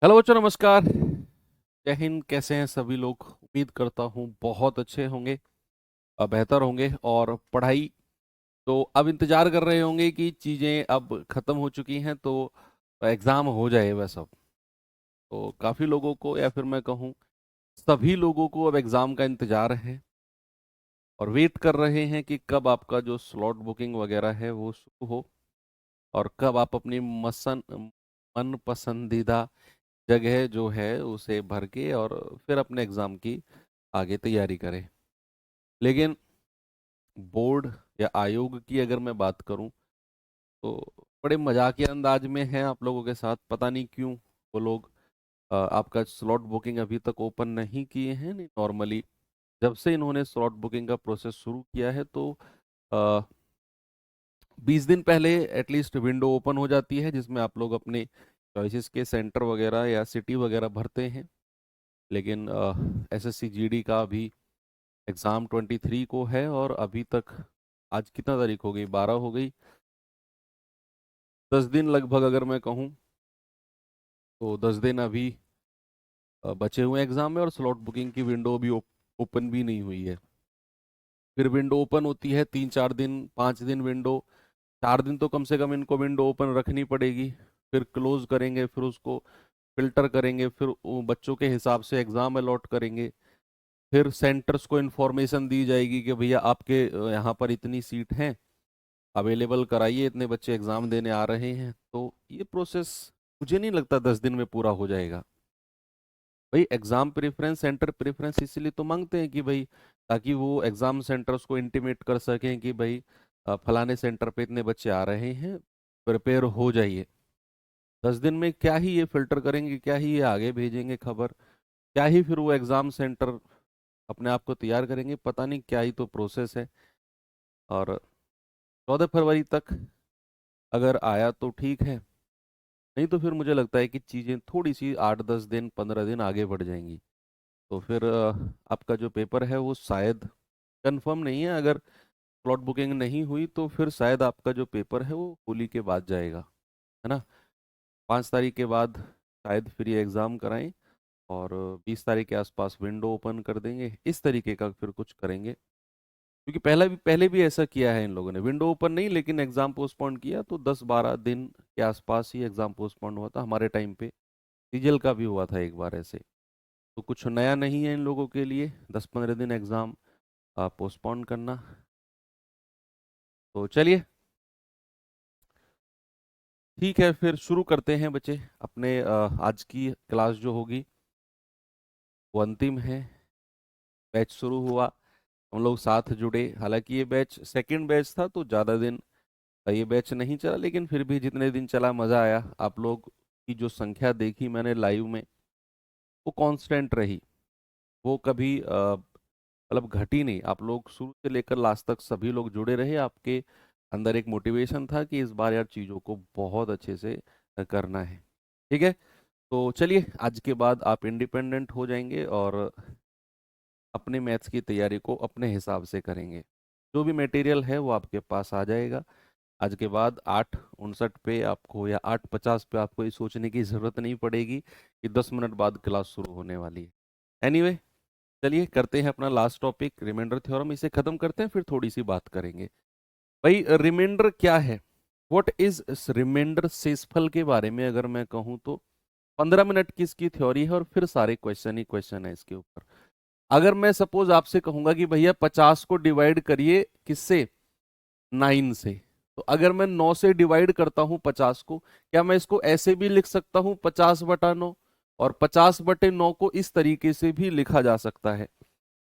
Hello बच्चों, नमस्कार। जय हिंद। कैसे हैं सभी लोग? उम्मीद करता हूँ बहुत अच्छे होंगे, बेहतर होंगे। और पढ़ाई तो अब इंतजार कर रहे होंगे कि चीज़ें अब ख़त्म हो चुकी हैं तो एग्ज़ाम हो जाए वह सब। तो काफ़ी लोगों को, या फिर मैं कहूँ सभी लोगों को, अब एग्ज़ाम का इंतजार है और वेट कर रहे हैं कि कब आपका जो स्लॉट बुकिंग वगैरह है वो शुरू हो, और कब आप अपनी मन पसंदीदा जगह जो है उसे भर के और फिर अपने एग्ज़ाम की आगे तैयारी करें। लेकिन बोर्ड या आयोग की अगर मैं बात करूं तो बड़े मजाकिया अंदाज में है आप लोगों के साथ। पता नहीं क्यों वो लोग आपका स्लॉट बुकिंग अभी तक ओपन नहीं किए हैं। नहीं, नॉर्मली जब से इन्होंने स्लॉट बुकिंग का प्रोसेस शुरू किया है तो 20 दिन पहले एटलीस्ट विंडो ओपन हो जाती है, जिसमें आप लोग अपने चॉइसेस के सेंटर वगैरह या सिटी वगैरह भरते हैं। लेकिन एसएससी जीडी का अभी एग्ज़ाम 23 को है, और अभी तक आज कितना तारीख हो गई? 12 हो गई। 10 दिन लगभग अगर मैं कहूँ तो 10 दिन अभी बचे हुए एग्ज़ाम में, और स्लॉट बुकिंग की विंडो भी ओपन भी नहीं हुई है। फिर विंडो ओपन होती है 3-4 दिन, 5 दिन विंडो। 4 दिन तो कम से कम इनको विंडो ओपन रखनी पड़ेगी। फिर क्लोज करेंगे, फिर उसको फिल्टर करेंगे, फिर वो बच्चों के हिसाब से एग्ज़ाम अलॉट करेंगे। फिर सेंटर्स को इन्फॉर्मेशन दी जाएगी कि भैया आपके यहाँ पर इतनी सीट हैं, अवेलेबल कराइए, इतने बच्चे एग्ज़ाम देने आ रहे हैं। तो ये प्रोसेस मुझे नहीं लगता 10 दिन में पूरा हो जाएगा। भाई एग्ज़ाम प्रेफरेंस, सेंटर प्रेफरेंस इसीलिए तो मांगते हैं कि भाई, ताकि वो एग्ज़ाम सेंटर्स को इंटीमेट कर सकें कि भाई फलाने सेंटर पे इतने बच्चे आ रहे हैं, प्रिपेयर हो जाइए। 10 दिन में क्या ही ये फिल्टर करेंगे, क्या ही ये आगे भेजेंगे खबर, क्या ही फिर वो एग्ज़ाम सेंटर अपने आप को तैयार करेंगे, पता नहीं क्या ही तो प्रोसेस है। और 14 फरवरी तक अगर आया तो ठीक है, नहीं तो फिर मुझे लगता है कि चीज़ें थोड़ी सी 8-10 दिन, 15 दिन आगे बढ़ जाएंगी। तो फिर आपका जो पेपर है वो शायद, कंफर्म नहीं है, अगर स्लॉट बुकिंग नहीं हुई तो फिर शायद आपका जो पेपर है वो होली के बाद जाएगा, है ना। 5 तारीख के बाद शायद फिर ये एग्ज़ाम कराएं, और 20 तारीख के आसपास विंडो ओपन कर देंगे, इस तरीके का फिर कुछ करेंगे। क्योंकि पहले भी ऐसा किया है इन लोगों ने, विंडो ओपन नहीं लेकिन एग्ज़ाम पोस्टपोन किया, तो 10-12 दिन के आसपास ही एग्ज़ाम पोस्टपोन हुआ था हमारे टाइम पे। सीजल का भी हुआ था एक बार ऐसे। तो कुछ नया नहीं है इन लोगों के लिए 10-15 दिन एग्ज़ाम पोस्टपोन करना। तो चलिए, ठीक है, फिर शुरू करते हैं बच्चे अपने आज की क्लास जो होगी वो अंतिम है। बैच शुरू हुआ, हम लोग साथ जुड़े। हालांकि ये बैच सेकंड बैच था तो ज़्यादा दिन ये बैच नहीं चला, लेकिन फिर भी जितने दिन चला मज़ा आया। आप लोग की जो संख्या देखी मैंने लाइव में, वो कांस्टेंट रही, वो कभी मतलब घटी नहीं। आप लोग शुरू से लेकर लास्ट तक सभी लोग जुड़े रहे। आपके अंदर एक मोटिवेशन था कि इस बार यार चीज़ों को बहुत अच्छे से करना है। ठीक है, तो चलिए, आज के बाद आप इंडिपेंडेंट हो जाएंगे और अपने मैथ्स की तैयारी को अपने हिसाब से करेंगे। जो भी मटेरियल है वो आपके पास आ जाएगा। आज के बाद 8:59 पे आपको, या 8:50 पे आपको ये सोचने की ज़रूरत नहीं पड़ेगी कि 10 मिनट बाद क्लास शुरू होने वाली है। एनीवे, चलिए करते हैं अपना लास्ट टॉपिक, रिमाइंडर थ्योरम। इसे खत्म करते हैं, फिर थोड़ी सी बात करेंगे। भाई रिमाइंडर क्या है? What is reminder? शेषफल के बारे में अगर मैं कहूँ तो 15 मिनट की इसकी थ्योरी है, और फिर सारे क्वेश्चन ही क्वेश्चन है इसके ऊपर। अगर मैं सपोज आपसे कहूंगा कि भैया 50 को डिवाइड करिए किससे? 9 से, तो अगर मैं 9 से डिवाइड करता हूं 50 को, क्या मैं इसको ऐसे भी लिख सकता हूं 50/9? और 50/9 को इस तरीके से भी लिखा जा सकता है।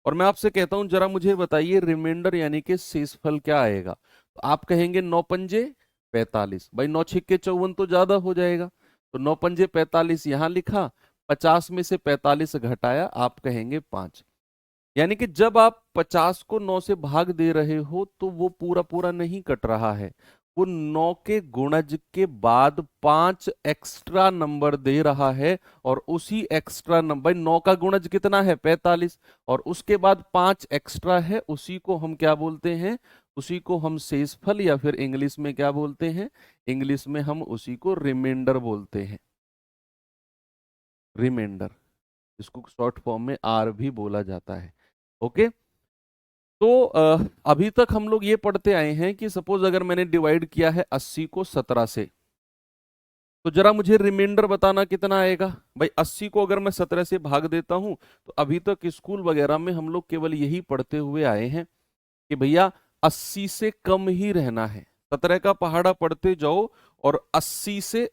और मैं आपसे कहता हूं जरा मुझे बताइए रिमाइंडर यानी कि शेषफल क्या आएगा? तो आप कहेंगे 9×5 = 45। भाई 9×6 = 54 तो ज्यादा हो जाएगा, तो 9×5 = 45 यहां लिखा, 50 में से 45 घटाया, आप कहेंगे 5। यानी कि जब आप 50 को 9 से भाग दे रहे हो तो वो पूरा पूरा नहीं कट रहा है, वो 9 के गुणज के बाद 5 एक्स्ट्रा नंबर दे रहा है। और उसी एक्स्ट्रा नंबर, 9 का गुणज कितना है? 45, और उसके बाद 5 एक्स्ट्रा है, उसी को हम क्या बोलते हैं? उसी को हम शेषफल, या फिर इंग्लिश में क्या बोलते हैं? इंग्लिश में हम उसी को रिमाइंडर बोलते हैं। रिमाइंडर, इसको शॉर्ट फॉर्म में आर भी बोला जाता है। ओके, तो अभी तक हम लोग ये पढ़ते आए हैं कि सपोज अगर मैंने डिवाइड किया है 80 को 17 से, तो जरा मुझे रिमाइंडर बताना कितना आएगा। भाई 80 को अगर मैं 17 से भाग देता हूं, तो अभी तक स्कूल वगैरह में हम लोग केवल यही पढ़ते हुए आए हैं कि भैया 80 से कम ही रहना है, 17 का पहाड़ा पढ़ते जाओ और 80 से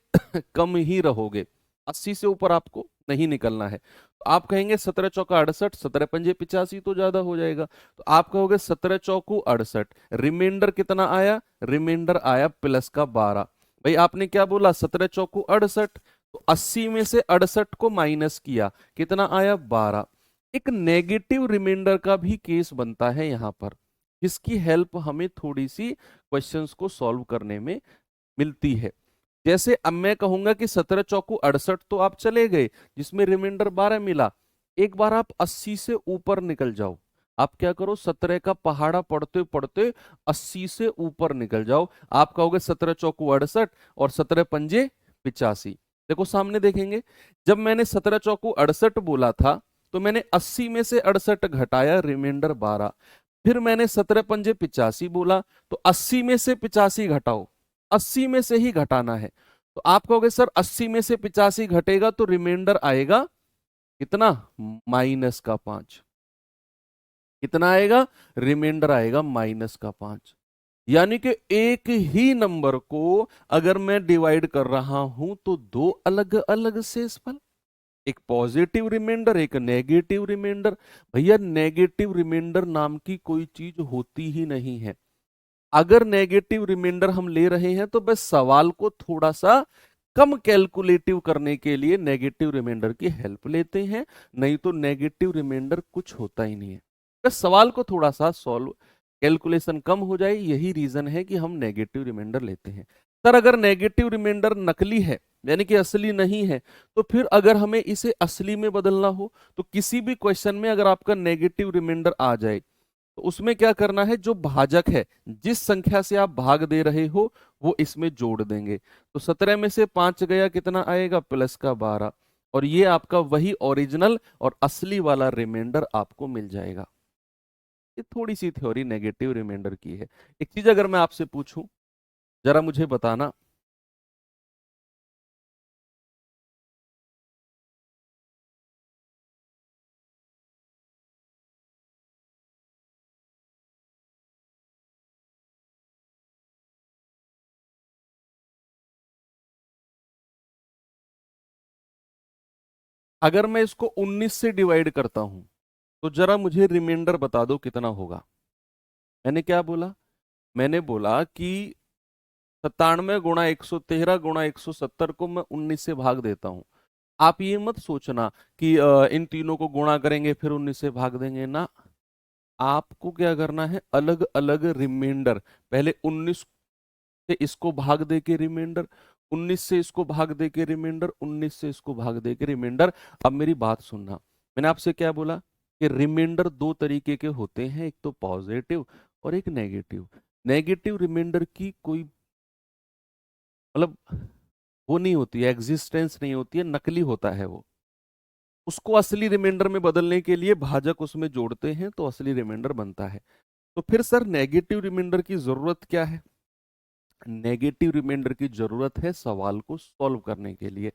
कम ही रहोगे, 80 से ऊपर आपको नहीं निकलना है। तो आप कहेंगे 17 चौका 68, 17 पंजे 85 तो ज्यादा हो जाएगा, तो आप कहोगे 17 चौकू 68, रिमाइंडर कितना आया, रिमाइंडर आया प्लस का 12। भाई आपने क्या बोला, 17 चौकू 68, तो 80 में से 68 को माइनस किया, कितना आया 12। एक नेगेटिव रिमाइंडर का भी केस बनता है यहां पर, जिसकी हेल्प हमें थोड़ी सी क्वेश्चंस को सॉल्व करने में मिलती है। जैसे अब मैं कहूंगा कि 17 चौकू 68 तो आप चले गए, जिसमें रिमाइंडर 12 मिला, एक बार आप 80 से ऊपर निकल जाओ। आप क्या करो, 17 का पहाड़ा पढ़ते पढ़ते 80 से ऊपर निकल जाओ। आप कहोगे 17 चौकू 68 और 17 पंजे 85। देखो सामने देखेंगे, जब मैंने 17 चौकू 68 बोला था, तो मैंने 80 में से 68 घटाया, रिमाइंडर 12। फिर मैंने 17 पंजे 85 बोला, तो 80 में से 85 घटाओ, 80 में से ही घटाना है। तो आप कहोगे सर 80 में से 85 घटेगा तो रिमाइंडर आएगा कितना, -5। कितना आएगा, रिमाइंडर आएगा -5। यानी कि एक ही नंबर को अगर मैं डिवाइड कर रहा हूं तो दो अलग अलग शेषफल, एक पॉजिटिव रिमाइंडर, एक नेगेटिव रिमाइंडर। भैया नेगेटिव रिमाइंडर नाम की कोई चीज होती ही नहीं है। अगर नेगेटिव रिमाइंडर हम ले रहे हैं तो बस सवाल को थोड़ा सा कम कैलकुलेटिव करने के लिए नेगेटिव रिमाइंडर की हेल्प लेते हैं, नहीं तो नेगेटिव रिमाइंडर कुछ होता ही नहीं है। बस सवाल को थोड़ा सा सॉल्व, कैलकुलेशन कम हो जाए, यही रीजन है कि हम नेगेटिव रिमाइंडर लेते हैं। सर अगर नेगेटिव रिमाइंडर नकली है, यानी कि असली नहीं है, तो फिर अगर हमें इसे असली में बदलना हो, तो किसी भी क्वेश्चन में अगर आपका नेगेटिव रिमाइंडर आ जाए, तो उसमें क्या करना है, जो भाजक है, जिस संख्या से आप भाग दे रहे हो, वो इसमें जोड़ देंगे। तो 17 में से 5 गया, कितना आएगा, प्लस का 12। और ये आपका वही ओरिजिनल और असली वाला रिमाइंडर आपको मिल जाएगा। ये थोड़ी सी थ्योरी नेगेटिव रिमाइंडर की है। एक चीज अगर मैं आपसे पूछूं, जरा मुझे बताना, अगर मैं इसको 19 से डिवाइड करता हूं, तो जरा मुझे रिमाइंडर बता दो कितना होगा। मैंने क्या बोला, मैंने बोला कि 97 गुणा 113 गुणा 170 को मैं 19 से भाग देता हूं। आप ये मत सोचना कि इन तीनों को गुणा करेंगे फिर 19 से भाग देंगे ना। आपको क्या करना है, अलग अलग रिमाइंडर, पहले 19 से इसको भाग दे के रिमाइंडर, 19 से इसको भाग दे के रिमाइंडर, 19 से इसको भाग दे के रिमाइंडर। अब मेरी बात सुनना, मैंने आपसे क्या बोला कि रिमाइंडर दो तरीके के होते हैं, एक तो पॉजिटिव और एक नेगेटिव। नेगेटिव रिमाइंडर की कोई मतलब वो नहीं होती है, एग्जिस्टेंस नहीं होती है, नकली होता है वो। उसको असली रिमाइंडर में बदलने के लिए भाजक उसमें जोड़ते हैं तो असली रिमाइंडर बनता है। तो फिर सर नेगेटिव रिमाइंडर की जरूरत क्या है, नेगेटिव रिमाइंडर की जरूरत है सवाल को सॉल्व करने के लिए।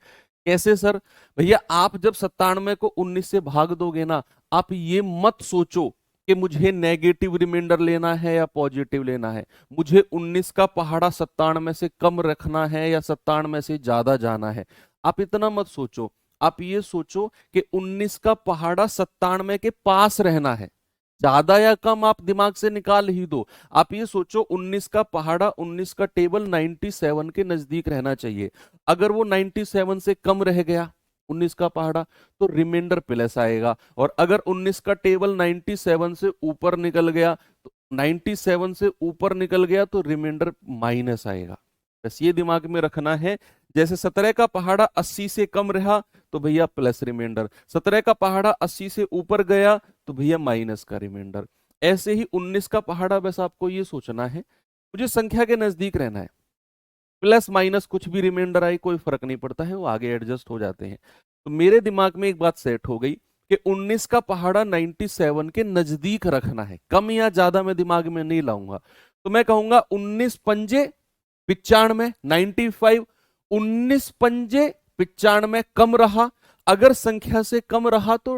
कैसे सर, भैया आप जब 97 को 19 से भाग दोगे ना, आप ये मत सोचो कि मुझे नेगेटिव रिमाइंडर लेना है या पॉजिटिव लेना है, मुझे 19 का पहाड़ा 97 से कम रखना है या 97 से ज्यादा जाना है। आप इतना मत सोचो, आप ये सोचो कि 19 का पहाड़ा 97 के पास रहना है। ज्यादा या कम आप दिमाग से निकाल ही दो। आप ये सोचो 19 का पहाड़ा, 19 का टेबल 97 के नजदीक रहना चाहिए। अगर वो 97 से कम रह गया 19 का पहाड़ा, तो रिमाइंडर प्लस आएगा। और अगर 19 का टेबल 97 से ऊपर निकल गया, तो 97 से ऊपर निकल गया तो रिमाइंडर माइनस आएगा। बस ये दिमाग में रखना है। जैसे 17 का पहाड़ा 80 से कम रहा तो भैया प्लस रिमाइंडर, 17 का पहाड़ा 80 से ऊपर गया तो भैया माइनस का रिमाइंडर। ऐसे ही 19 का पहाड़ा, बस आपको ये सोचना है मुझे संख्या के नजदीक रहना है, प्लस माइनस कुछ भी रिमाइंडर आए कोई फर्क नहीं पड़ता है, वो आगे एडजस्ट हो जाते हैं। तो मेरे दिमाग में एक बात सेट हो गई कि 19 का पहाड़ा 97 के नजदीक रखना है, कम या ज्यादा मैं दिमाग में नहीं लाऊंगा। तो मैं कहूंगा 19 पंजे 95, 95, 19 पंजे 95 कम रहा, अगर संख्या से कम रहा तो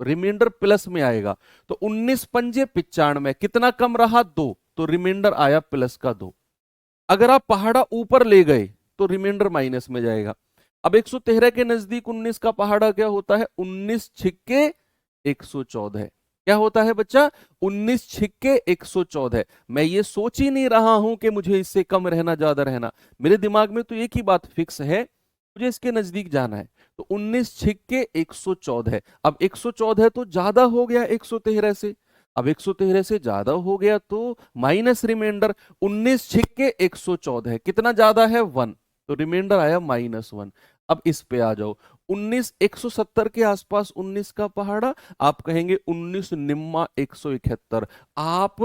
रिमाइंडर प्लस में आएगा। तो 19 पंजे 95 कितना कम रहा, 2, तो रिमाइंडर आया प्लस का 2। अगर आप पहाड़ा ऊपर ले गए तो रिमाइंडर माइनस में जाएगा। अब 113 के नजदीक 19 का पहाड़ा क्या होता है, 19 छिक्के 114। क्या होता है बच्चा, 19 छिक्के 114। मैं ये सोच ही नहीं रहा हूं कि मुझे इससे कम रहना ज्यादा रहना, मेरे दिमाग में तो एक ही बात फिक्स है, मुझे इसके नजदीक जाना है। तो 19 छिक्के 114। अब 114 तो ज्यादा हो गया 113 से, अब 113 से ज्यादा हो गया तो माइनस रिमाइंडर, 19 छिक्के 114 कितना ज्यादा है, 1, तो रिमाइंडर आया -1। अब इस पे आ जाओ, 19 170 के आसपास 19 का पहाड़ा, आप कहेंगे 19 निम्मा 171। आप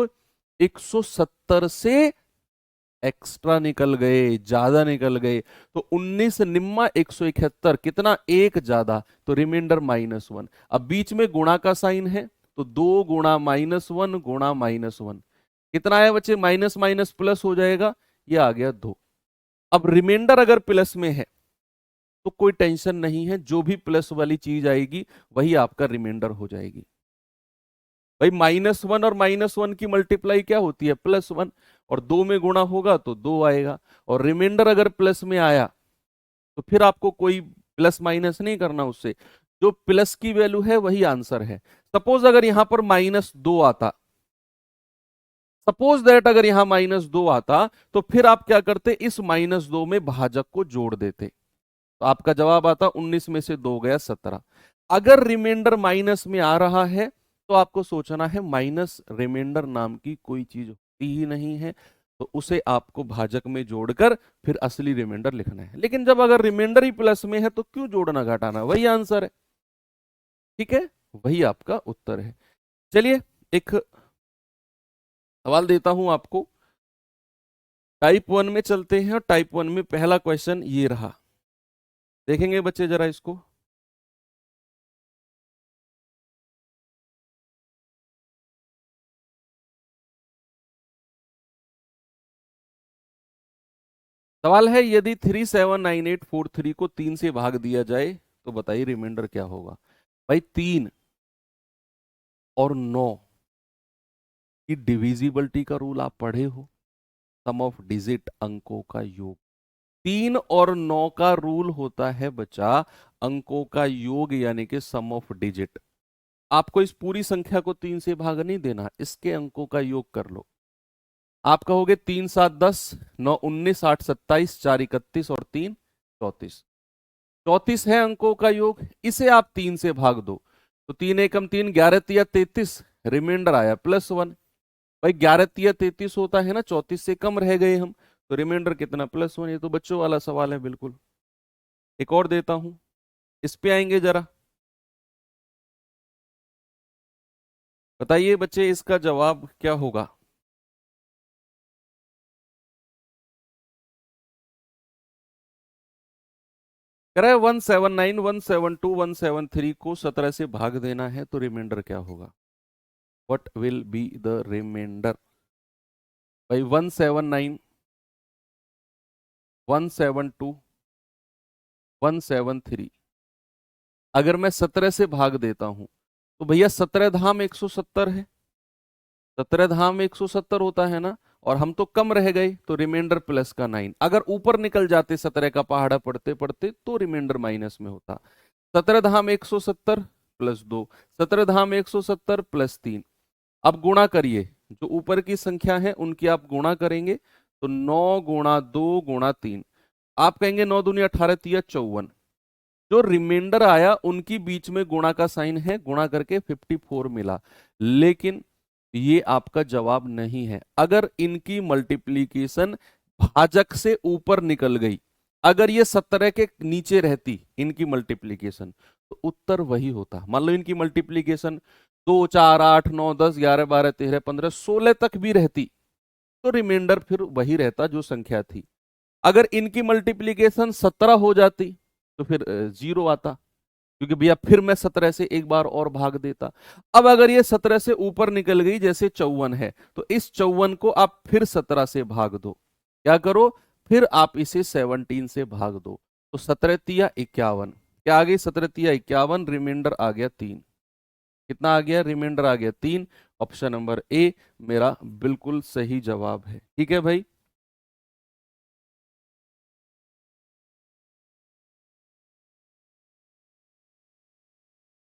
170 से एक्स्ट्रा निकल गए, ज्यादा निकल गए, तो 19 निम्मा 171 कितना, एक ज्यादा, तो रिमाइंडर -1। अब बीच में गुणा का साइन है, तो 2 गुणा -1 गुणा -1 कितना आया बच्चे, माइनस माइनस प्लस हो जाएगा, ये आ गया 2। अब रिमाइंडर अगर प्लस में है तो कोई टेंशन नहीं है, जो भी प्लस वाली चीज आएगी वही आपका रिमाइंडर हो जाएगी। भाई -1 और -1 की मल्टीप्लाई क्या होती है, +1, और 2 में गुणा होगा तो 2 आएगा। और रिमाइंडर अगर प्लस में आया तो फिर आपको कोई प्लस माइनस नहीं करना, उससे जो प्लस की वैल्यू है वही आंसर है। सपोज अगर यहां पर -2 आता, सपोज दैट अगर यहां -2 आता, तो फिर आप क्या करते, इस -2 में भाजक को जोड़ देते, तो आपका जवाब आता 19 में से 2 गया 17। अगर रिमाइंडर माइनस में आ रहा है तो आपको सोचना है माइनस रिमाइंडर नाम की कोई चीज होती ही नहीं है, तो उसे आपको भाजक में जोड़कर फिर असली रिमाइंडर लिखना है। लेकिन जब अगर रिमाइंडर ही प्लस में है तो क्यों जोड़ना घटाना, वही आंसर है। ठीक है, वही आपका उत्तर है। चलिए एक सवाल देता हूं आपको, टाइप 1 में चलते हैं, और टाइप 1 में पहला क्वेश्चन ये रहा, देखेंगे बच्चे जरा इसको। सवाल है, यदि 379843 को 3 से भाग दिया जाए तो बताइए रिमाइंडर क्या होगा। भाई 3 और 9 की डिविजिबिलिटी का रूल आप पढ़े हो, सम ऑफ डिजिट अंकों का योग। 3 और 9 का रूल होता है बच्चा अंकों का योग, यानी कि सम ऑफ डिजिट। आपको इस पूरी संख्या को 3 से भाग नहीं देना, इसके अंकों का योग कर लो। आप कहोगे 3 7 10, 9 19, 8 27, 4 31 और 3 34, 34 है अंकों का योग, इसे आप 3 से भाग दो, तो 3 एकम 3, 11 तिया 33, रिमाइंडर आया +1। भाई 11 तिया 33 होता है ना, 34 से कम रह गए हम, तो रिमाइंडर कितना, +1। ये तो बच्चों वाला सवाल है बिल्कुल। एक और देता हूं, इस पे आएंगे जरा, बताइए बच्चे इसका जवाब क्या होगा। कह रहा है 179, 172, 173 को 17 से भाग देना है तो रिमाइंडर क्या होगा, what will be the reminder. भाई 179, 172, 173, अगर मैं 17 से भाग देता हूं तो भैया 17 धाम 170 है, 17 धाम 170 होता है ना, और हम तो कम रह गए तो रिमाइंडर प्लस का 9। अगर ऊपर निकल जाते 17 का पहाड़ा पढ़ते पढ़ते तो रिमाइंडर माइनस में होता। 17 धाम 170 +2, 17 धाम 170 +3। अब गुणा करिए, जो ऊपर की संख्या है उनकी आप गुणा करेंगे, तो 9 गुणा 2 गुणा 3, आप कहेंगे 9 दूनी 18 तिया 54। जो रिमाइंडर आया उनकी बीच में गुणा का साइन है, गुणा करके 54 मिला, लेकिन ये आपका जवाब नहीं है। अगर इनकी मल्टीप्लीकेशन भाजक से ऊपर निकल गई, अगर ये 17 के नीचे रहती इनकी मल्टीप्लीकेशन, तो उत्तर वही होता। मान लो इनकी मल्टीप्लीकेशन 2 4 8 9 10 11 12 13 15 16 तक भी रहती, तो रिमाइंडर फिर वही रहता जो संख्या थी। अगर इनकी मल्टीप्लीकेशन 17 हो जाती तो फिर 0 आता, क्योंकि भैया फिर मैं 17 से एक बार और भाग देता। अब अगर ये 17 से ऊपर निकल गई, जैसे 54 है, तो इस 54 को आप फिर 17 से भाग दो। क्या करो, फिर आप इसे 17 से भाग दो। तो 17 तिया 51, क्या आ गई, 17 तिया 51, रिमाइंडर आ गया 3। कितना आ गया, रिमाइंडर आ गया 3। ऑप्शन नंबर ए मेरा बिल्कुल सही जवाब है। ठीक है भाई।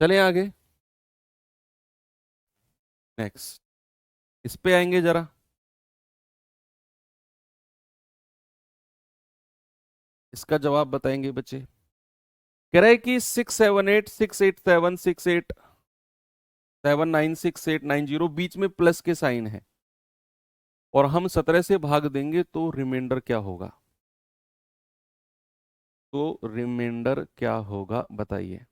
चलें आगे, नेक्स्ट इस पे आएंगे जरा। इसका जवाब बताएंगे बच्चे। कह रहे हैं कि 678 687 687 9 6 8 9 0 बीच में प्लस के साइन है, और हम 17 से भाग देंगे तो रिमाइंडर क्या होगा, तो रिमाइंडर क्या होगा बताइए।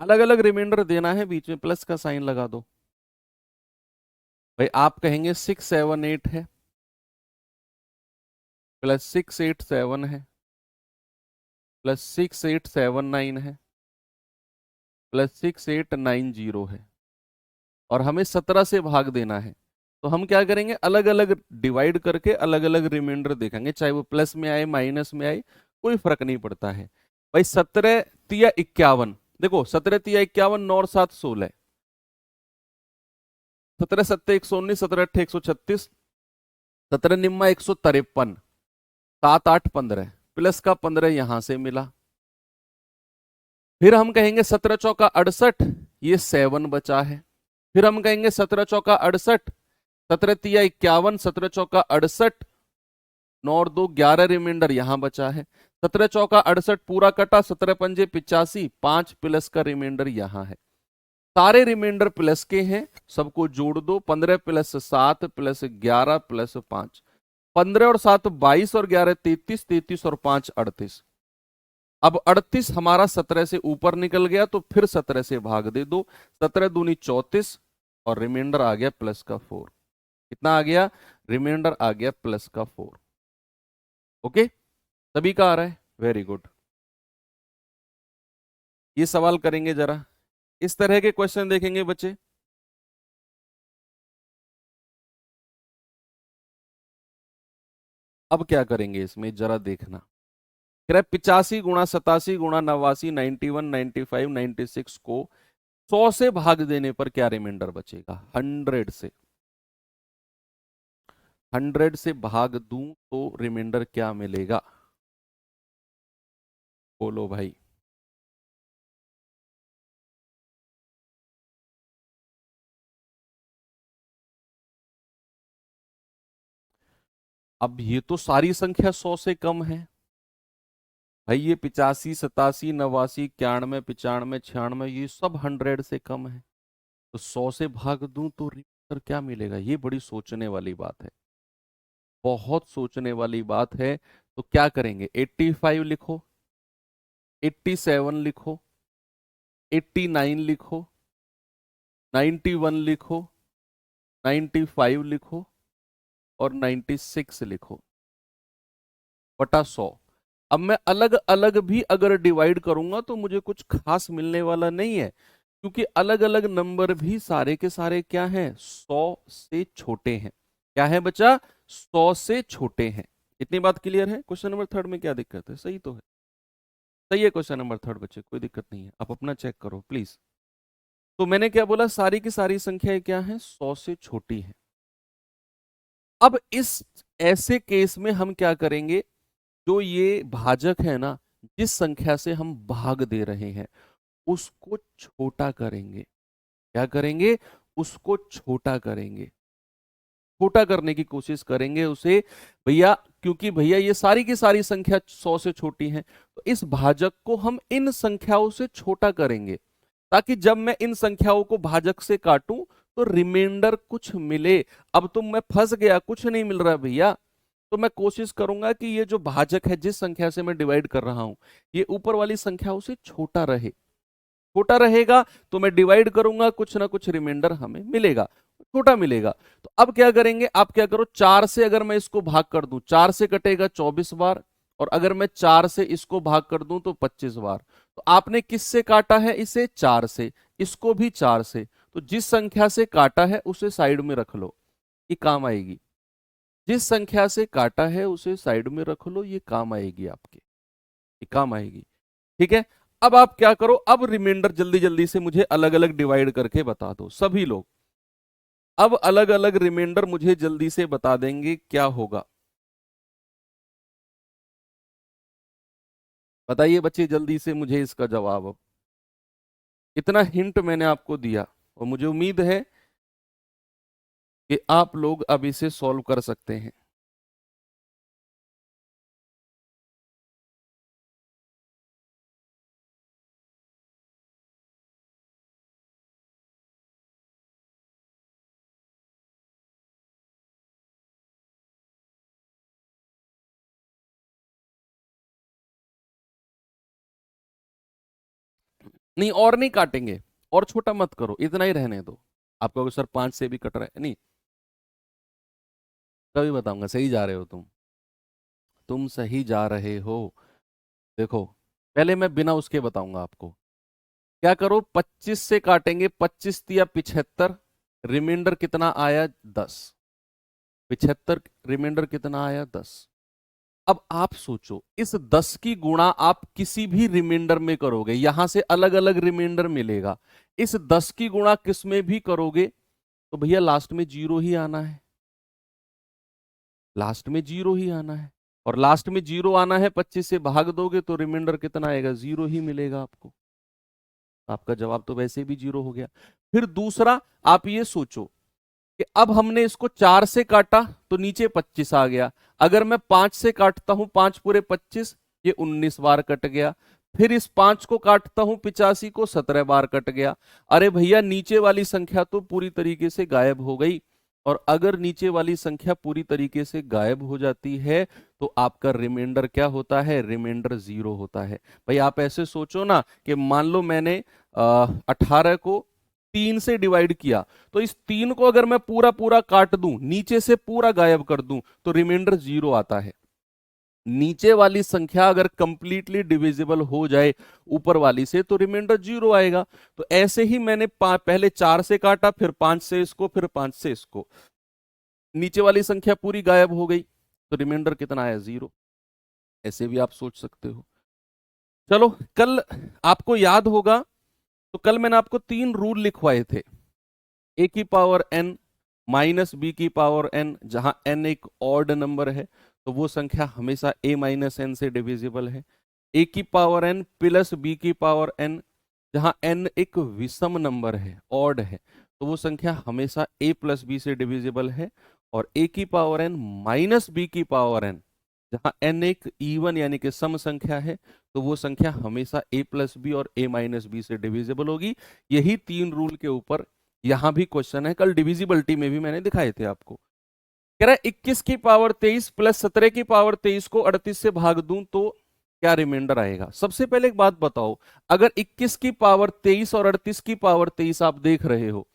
अलग अलग रिमाइंडर देना है, बीच में प्लस का साइन लगा दो। भाई आप कहेंगे 678 है, प्लस 687 है, प्लस 6879 है, प्लस 6890 है, और हमें 17 से भाग देना है। तो हम क्या करेंगे, अलग अलग डिवाइड करके अलग अलग रिमाइंडर देखेंगे, चाहे वो प्लस में आए माइनस में आए, कोई फर्क नहीं पड़ता है। भाई 17 तिया 51, देखो 17 तिया 51, 9 और 7 16, 17 सत्ते 119, 17 अट्ठे 136, 17 निम्मा 153, 7 8 15, प्लस का 15 यहां से मिला। फिर हम कहेंगे 17 चौका 68, ये 7 बचा है। फिर हम कहेंगे 17 चौका 68, 17 तिया 51, 17 चौका 68, 9 और 2 11, रिमाइंडर यहां बचा है। 17 चौका 68 पूरा कटा, 17 पंजे 85, 5 प्लस का रिमाइंडर यहां है। सारे रिमाइंडर प्लस के हैं, सबको जोड़ दो, 15 प्लस 7 प्लस 11 प्लस 5, 15 और 7 22 और 11 33, 33 और 5 38। अब 38 हमारा 17 से ऊपर निकल गया, तो फिर 17 से भाग दे दो, 17 दूनी 34, और रिमाइंडर आ गया प्लस का 4। कितना आ गया, रिमाइंडर आ गया प्लस का 4। ओके, सभी का आ रहा है, वेरी गुड। ये सवाल करेंगे जरा, इस तरह के क्वेश्चन देखेंगे बच्चे। अब क्या करेंगे इसमें जरा देखना। कह रहा है 85 × 87 × 89 91 95 96 को 100 से भाग देने पर क्या रिमाइंडर बचेगा। 100 से, 100 से भाग दूं तो रिमाइंडर क्या मिलेगा, बोलो भाई। अब ये तो सारी संख्या 100 से कम है भाई, ये 85 87 89 91 95 96, ये सब 100 से कम है। तो 100 से भाग दूं तो रिमाइंडर क्या मिलेगा, ये बड़ी सोचने वाली बात है, बहुत सोचने वाली बात है। तो क्या करेंगे, 85 लिखो, 87 लिखो, 89 लिखो, 91 लिखो, 95 लिखो, और 96 लिखो, बटा 100। अब मैं अलग अलग भी अगर डिवाइड करूंगा तो मुझे कुछ खास मिलने वाला नहीं है, क्योंकि अलग अलग नंबर भी सारे के सारे क्या हैं, 100 से छोटे हैं। क्या है बच्चा, 100 से छोटे हैं। इतनी बात क्लियर है। क्वेश्चन नंबर 3 में क्या दिक्कत है, सही तो है, सही है क्वेश्चन नंबर 3 बच्चे, कोई दिक्कत नहीं है, आप अपना चेक करो प्लीज। तो मैंने क्या बोला, सारी की सारी संख्याएं क्या है, 100 से छोटी है। अब इस ऐसे केस में हम क्या करेंगे, जो ये भाजक है ना, जिस संख्या से हम भाग दे रहे हैं उसको छोटा करेंगे। क्या करेंगे, उसको छोटा करेंगे, छोटा करने की कोशिश करेंगे उसे। भैया क्योंकि भैया ये सारी की सारी संख्या 100 से छोटी है, तो इस भाजक को हम इन संख्याओं से छोटा करेंगे, ताकि जब मैं इन संख्याओं को भाजक से काटूं तो रिमाइंडर कुछ मिले। अब तो मैं फंस गया, कुछ नहीं मिल रहा भैया, तो मैं कोशिश करूंगा कि ये जो भाजक है जिस संख्या से मैं डिवाइड कर रहा हूं ये ऊपर वाली संख्या उसे छोटा रहे। छोटा रहेगा तो मैं डिवाइड करूंगा, कुछ ना कुछ रिमाइंडर हमें मिलेगा, छोटा मिलेगा। तो अब क्या करेंगे, आप क्या करो, 4 से अगर मैं इसको भाग कर दूं, 4 से कटेगा 24 बार, और अगर मैं 4 से इसको भाग कर दूं तो 25 बार। तो आपने किससे काटा है इसे, 4 से, इसको भी 4 से। तो जिस संख्या से काटा है उसे साइड में रख लो, ये काम आएगी। जिस संख्या से काटा है उसे साइड में रख लो, ये काम आएगी आपके, ये काम आएगी। ठीक है, अब आप क्या करो, अब रिमाइंडर जल्दी जल्दी से मुझे अलग अलग डिवाइड करके बता दो सभी लोग। अब अलग अलग रिमाइंडर मुझे जल्दी से बता देंगे क्या होगा। बताइए बच्चे जल्दी से मुझे इसका जवाब। अब इतना हिंट मैंने आपको दिया और मुझे उम्मीद है कि आप लोग अब इसे सॉल्व कर सकते हैं। नहीं और नहीं काटेंगे, और छोटा मत करो, इतना ही रहने दो। आपको अगर सर 5 से भी कट रहा है, नहीं तभी बताऊंगा, सही जा रहे हो तुम सही जा रहे हो। देखो पहले मैं बिना उसके बताऊंगा आपको। क्या करो, 25 से काटेंगे, 25 तिया 75, रिमाइंडर कितना आया 10, 75 रिमाइंडर कितना आया 10। अब आप सोचो इस 10 की गुणा आप किसी भी रिमाइंडर में करोगे, यहां से अलग अलग रिमाइंडर मिलेगा, इस 10 की गुणा किस में भी करोगे तो भैया लास्ट में जीरो ही आना है, लास्ट में जीरो ही आना है। और लास्ट में जीरो आना है, 25 से भाग दोगे तो रिमाइंडर कितना आएगा, जीरो ही मिलेगा आपको। आपका जवाब तो वैसे भी जीरो हो गया। फिर दूसरा, आप ये सोचो कि अब हमने इसको 4 से काटा तो नीचे 25 आ गया, अगर मैं 5 से काटता हूं, 5 पूरे 25, ये 19 बार कट गया। फिर इस 5 को काटता हूं 85 को, 17 बार कट गया। अरे भैया नीचे वाली संख्या तो पूरी तरीके से गायब हो गई, और अगर नीचे वाली संख्या पूरी तरीके से गायब हो जाती है तो आपका रिमाइंडर क्या होता है, रिमाइंडर जीरो होता है। भाई आप ऐसे सोचो ना कि मान लो मैंने 18 को 3 से डिवाइड किया, तो इस 3 को अगर मैं पूरा पूरा काट दूं, नीचे से पूरा गायब कर दूं, तो रिमाइंडर जीरो आता है। नीचे वाली संख्या अगर कंप्लीटली डिविजिबल हो जाए ऊपर वाली से तो रिमाइंडर जीरो आएगा। तो ऐसे ही मैंने पहले 4 से काटा, फिर 5 से इसको, फिर 5 से इसको, नीचे वाली संख्या पूरी गायब हो गई तो रिमाइंडर कितना आया, जीरो। ऐसे भी आप सोच सकते हो। चलो कल आपको याद होगा तो कल मैंने आपको 3 रूल लिखवाए थे। ए की पावर एन माइनस बी की पावर एन, जहां एन एक ऑड नंबर है तो वो संख्या हमेशा ए माइनस एन से डिविजिबल है। ए की पावर एन प्लस बी की पावर एन, जहां एन एक विषम नंबर है, ऑड है, तो वो संख्या हमेशा ए प्लस बी से डिविजिबल है। और ए की पावर एन माइनस बी की पावर एन, जहां एन एक इवन यानी कि सम संख्या है, तो वो संख्या हमेशा ए प्लस बी और ए माइनस बी से डिविजिबल होगी। यही 3 रूल के ऊपर यहां भी क्वेश्चन है, कल डिविजिबिलिटी में भी मैंने दिखाए थे आपको। कह रहा है 21 की पावर 23 प्लस 17 की पावर 23 को 38 से भाग दूं तो क्या रिमाइंडर आएगा। सबसे पहले एक बात बताओ, अगर 21 की पावर 23 और 38 की पावर 23 आप देख रहे हो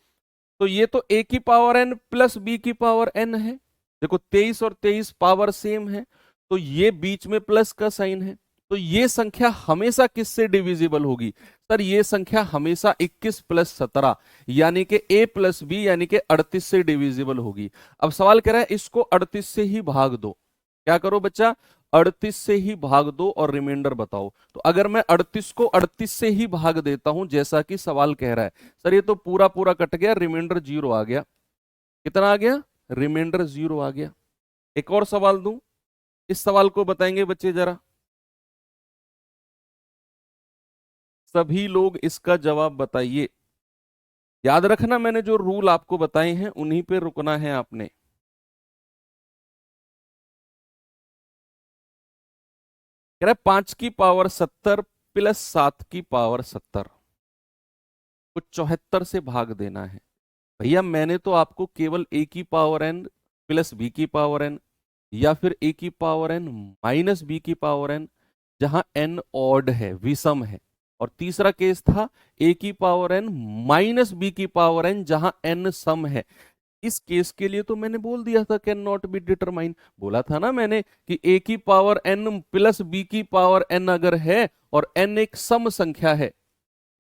तो ये तो ए की पावर एन प्लस बी की पावर एन है। देखो 23 और 23 पावर सेम है, तो ये बीच में प्लस का साइन है, तो ये संख्या हमेशा किससे डिविजिबल होगी, सर ये संख्या हमेशा 21 प्लस 17 यानी कि a प्लस बी यानी कि 38 से डिविजिबल होगी। अब सवाल कह रहा है इसको 38 से ही भाग दो। क्या करो बच्चा, 38 से ही भाग दो और रिमाइंडर बताओ। तो अगर मैं 38 को 38 से ही भाग देता हूं जैसा कि सवाल कह रहा है, सर ये तो पूरा पूरा कट गया, रिमाइंडर जीरो आ गया। कितना आ गया, रिमाइंडर जीरो आ गया। एक और सवाल दूं, इस सवाल को बताएंगे बच्चे जरा, सभी लोग इसका जवाब बताइए। याद रखना मैंने जो रूल आपको बताए हैं उन्हीं पे रुकना है आपने। कह रहा है 5 की पावर 70 प्लस 7 की पावर 70 को 74 से भाग देना है। भैया मैंने तो आपको केवल ए की पावर एन प्लस बी की पावर एन या फिर a की पावर n माइनस b की पावर n जहां n ऑड है, विषम है। और तीसरा केस था a की पावर n माइनस b की पावर n जहां n सम है। इस केस के लिए तो मैंने बोल दिया था कैन नॉट बी डिटरमाइन, बोला था ना मैंने कि a की पावर n प्लस b की पावर n अगर है और n एक सम संख्या है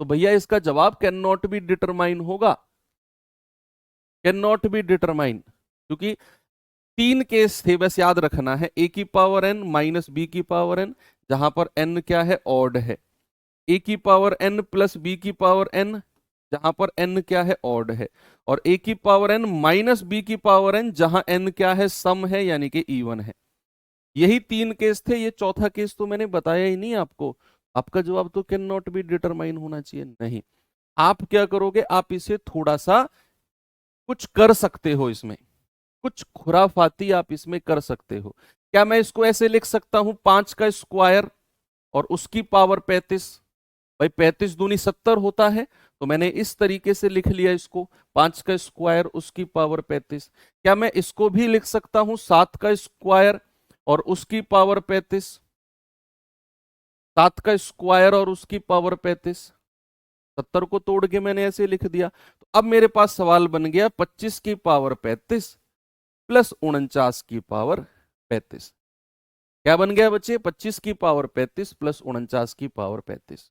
तो भैया इसका जवाब कैन नॉट बी डिटरमाइन होगा, कैन नॉट बी डिटरमाइन। क्योंकि तीन केस थे, बस याद रखना है, a की पावर n माइनस b की पावर n जहां पर n क्या है, ऑड है, a की पावर n प्लस b की पावर n जहां पर n क्या है, ऑड है, और a की पावर n माइनस b की पावर n जहां n क्या है, सम है यानी कि इवन है। यही तीन केस थे, ये चौथा केस तो मैंने बताया ही नहीं आपको। आपका जवाब तो कैन नॉट बी डिटरमाइन होना चाहिए, नहीं। आप क्या करोगे, आप इसे थोड़ा सा कुछ कर सकते हो, इसमें कुछ खुराफाती आप इसमें कर सकते हो। क्या मैं इसको ऐसे लिख सकता हूं, 5 का स्क्वायर और उसकी पावर 35, भाई 35 दूनी 70 होता है, तो मैंने इस तरीके से लिख लिया इसको, 5 का स्क्वायर उसकी पावर 35। क्या मैं इसको भी लिख सकता हूं 7 का स्क्वायर और उसकी पावर 35, 7 का स्क्वायर और उसकी पावर 35, 70 को तोड़ के मैंने ऐसे लिख दिया। तो अब मेरे पास सवाल बन गया 25 की पावर 35 प्लस 49 की पावर 35। क्या बन गया बच्चे, 25 की पावर 35 प्लस 49 की पावर 35।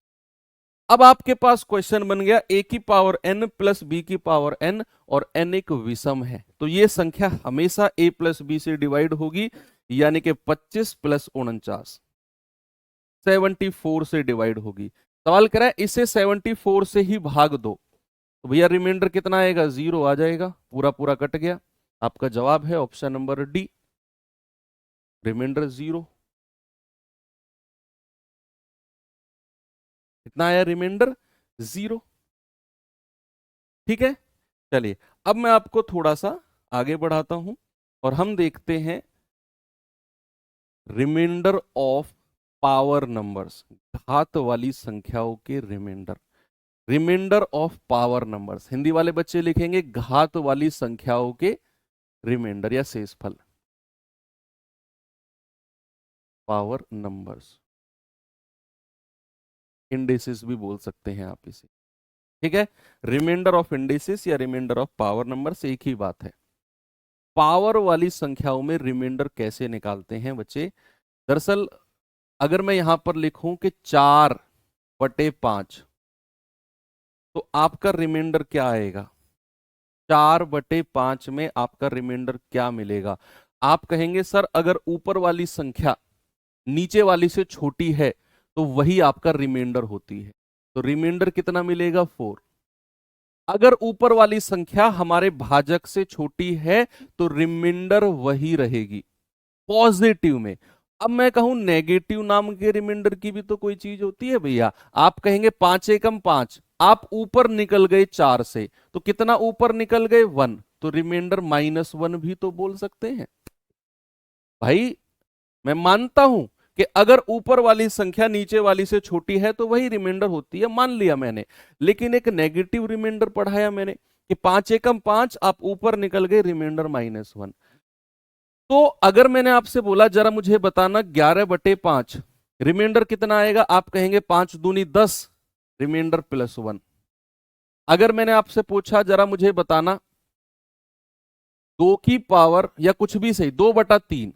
अब आपके पास क्वेश्चन बन गया a की पावर n प्लस b की पावर n और n एक विषम है, तो ये संख्या हमेशा a प्लस b से डिवाइड होगी, यानी कि 25 प्लस 49 74 से डिवाइड होगी। सवाल करा है इसे 74 से ही भाग दो, तो भैया रिमाइंडर कितना आएगा, 0 आ जाएगा, पूरा पूरा कट गया। आपका जवाब है ऑप्शन नंबर डी, रिमाइंडर 0। कितना आया, रिमाइंडर 0। ठीक है, चलिए अब मैं आपको थोड़ा सा आगे बढ़ाता हूं और हम देखते हैं रिमाइंडर ऑफ पावर नंबर्स, घात वाली संख्याओं के reminder. Reminder of power numbers, Hindi वाले बच्चे लिखेंगे घात वाली संख्याओं के रिमाइंडर या शेषफल, पावर नंबर्स, इंडिसेस भी बोल सकते हैं आप इसे। ठीक है, रिमाइंडर ऑफ इंडिसेस या रिमाइंडर ऑफ पावर नंबर्स एक ही बात है। पावर वाली संख्याओं में रिमाइंडर कैसे निकालते हैं बच्चे, दरअसल अगर मैं यहां पर लिखूं कि 4/5 तो आपका रिमाइंडर क्या आएगा, 4/5 में आपका रिमाइंडर क्या मिलेगा। आप कहेंगे सर अगर ऊपर वाली संख्या नीचे वाली से छोटी है तो वही आपका रिमाइंडर होती है, तो रिमाइंडर कितना मिलेगा, 4। अगर ऊपर वाली संख्या हमारे भाजक से छोटी है तो रिमाइंडर वही रहेगी पॉजिटिव में। अब मैं कहूं नेगेटिव नाम के रिमाइंडर की भी तो कोई चीज होती है भैया। आप कहेंगे 5 एकम 5, आप ऊपर निकल गए 4 से, तो कितना ऊपर निकल गए, 1, तो रिमाइंडर -1 भी तो बोल सकते हैं। भाई मैं मानता हूं कि अगर ऊपर वाली संख्या नीचे वाली से छोटी है तो वही रिमाइंडर होती है, मान लिया मैंने, लेकिन एक नेगेटिव रिमाइंडर पढ़ाया मैंने कि 5 एकम 5, आप ऊपर निकल गए, रिमाइंडर -1। तो अगर मैंने आपसे बोला जरा मुझे बताना 11/5 रिमाइंडर कितना आएगा, आप कहेंगे 5 दूनी 10, रिमाइंडर +1। अगर मैंने आपसे पूछा जरा मुझे बताना 2 की पावर या कुछ भी सही 2/3,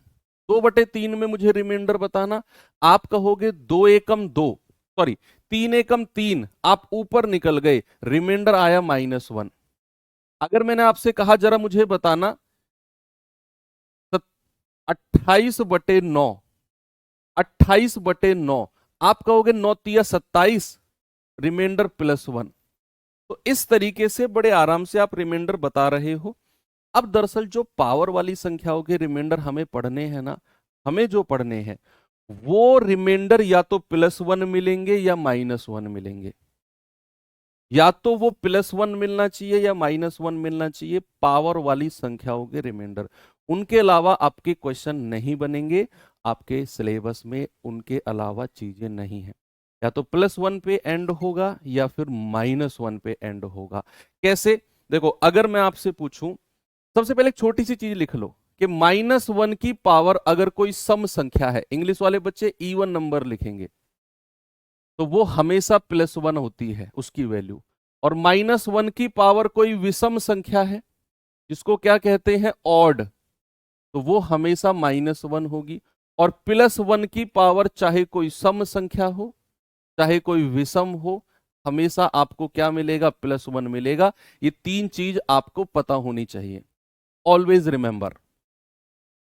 2/3 में मुझे रिमाइंडर बताना, आप कहोगे 2 एकम 2, सॉरी 3 एकम 3, आप ऊपर निकल गए, रिमाइंडर आया -1। अगर मैंने आपसे कहा जरा मुझे बताना 28/9, 28/9, आप कहोगे 9 तिया 27, रिमाइंडर +1। तो इस तरीके से बड़े आराम से आप रिमाइंडर बता रहे हो। अब दरअसल जो पावर वाली संख्याओं के रिमाइंडर हमें पढ़ने हैं ना, हमें जो पढ़ने हैं वो रिमाइंडर या तो +1 मिलेंगे या -1 मिलेंगे, या तो वो +1 मिलना चाहिए या -1 मिलना चाहिए पावर वाली संख्याओं के रिमाइंडर। उनके अलावा आपके क्वेश्चन नहीं बनेंगे, आपके सिलेबस में उनके अलावा चीजें नहीं है, या तो +1 पे एंड होगा या फिर -1 पे एंड होगा। कैसे, देखो अगर मैं आपसे पूछूं, सबसे पहले एक छोटी सी चीज लिख लो कि -1 की पावर अगर कोई सम संख्या है, इंग्लिश वाले बच्चे इवन नंबर लिखेंगे, तो वो हमेशा +1 होती है उसकी वैल्यू। और -1 की पावर कोई विषम संख्या है, जिसको क्या कहते हैं, ऑड, तो वो हमेशा -1 होगी। और +1 की पावर चाहे कोई सम संख्या हो चाहे कोई विषम हो, हमेशा आपको क्या मिलेगा, +1 मिलेगा। ये तीन चीज आपको पता होनी चाहिए। ऑलवेज रिमेंबर,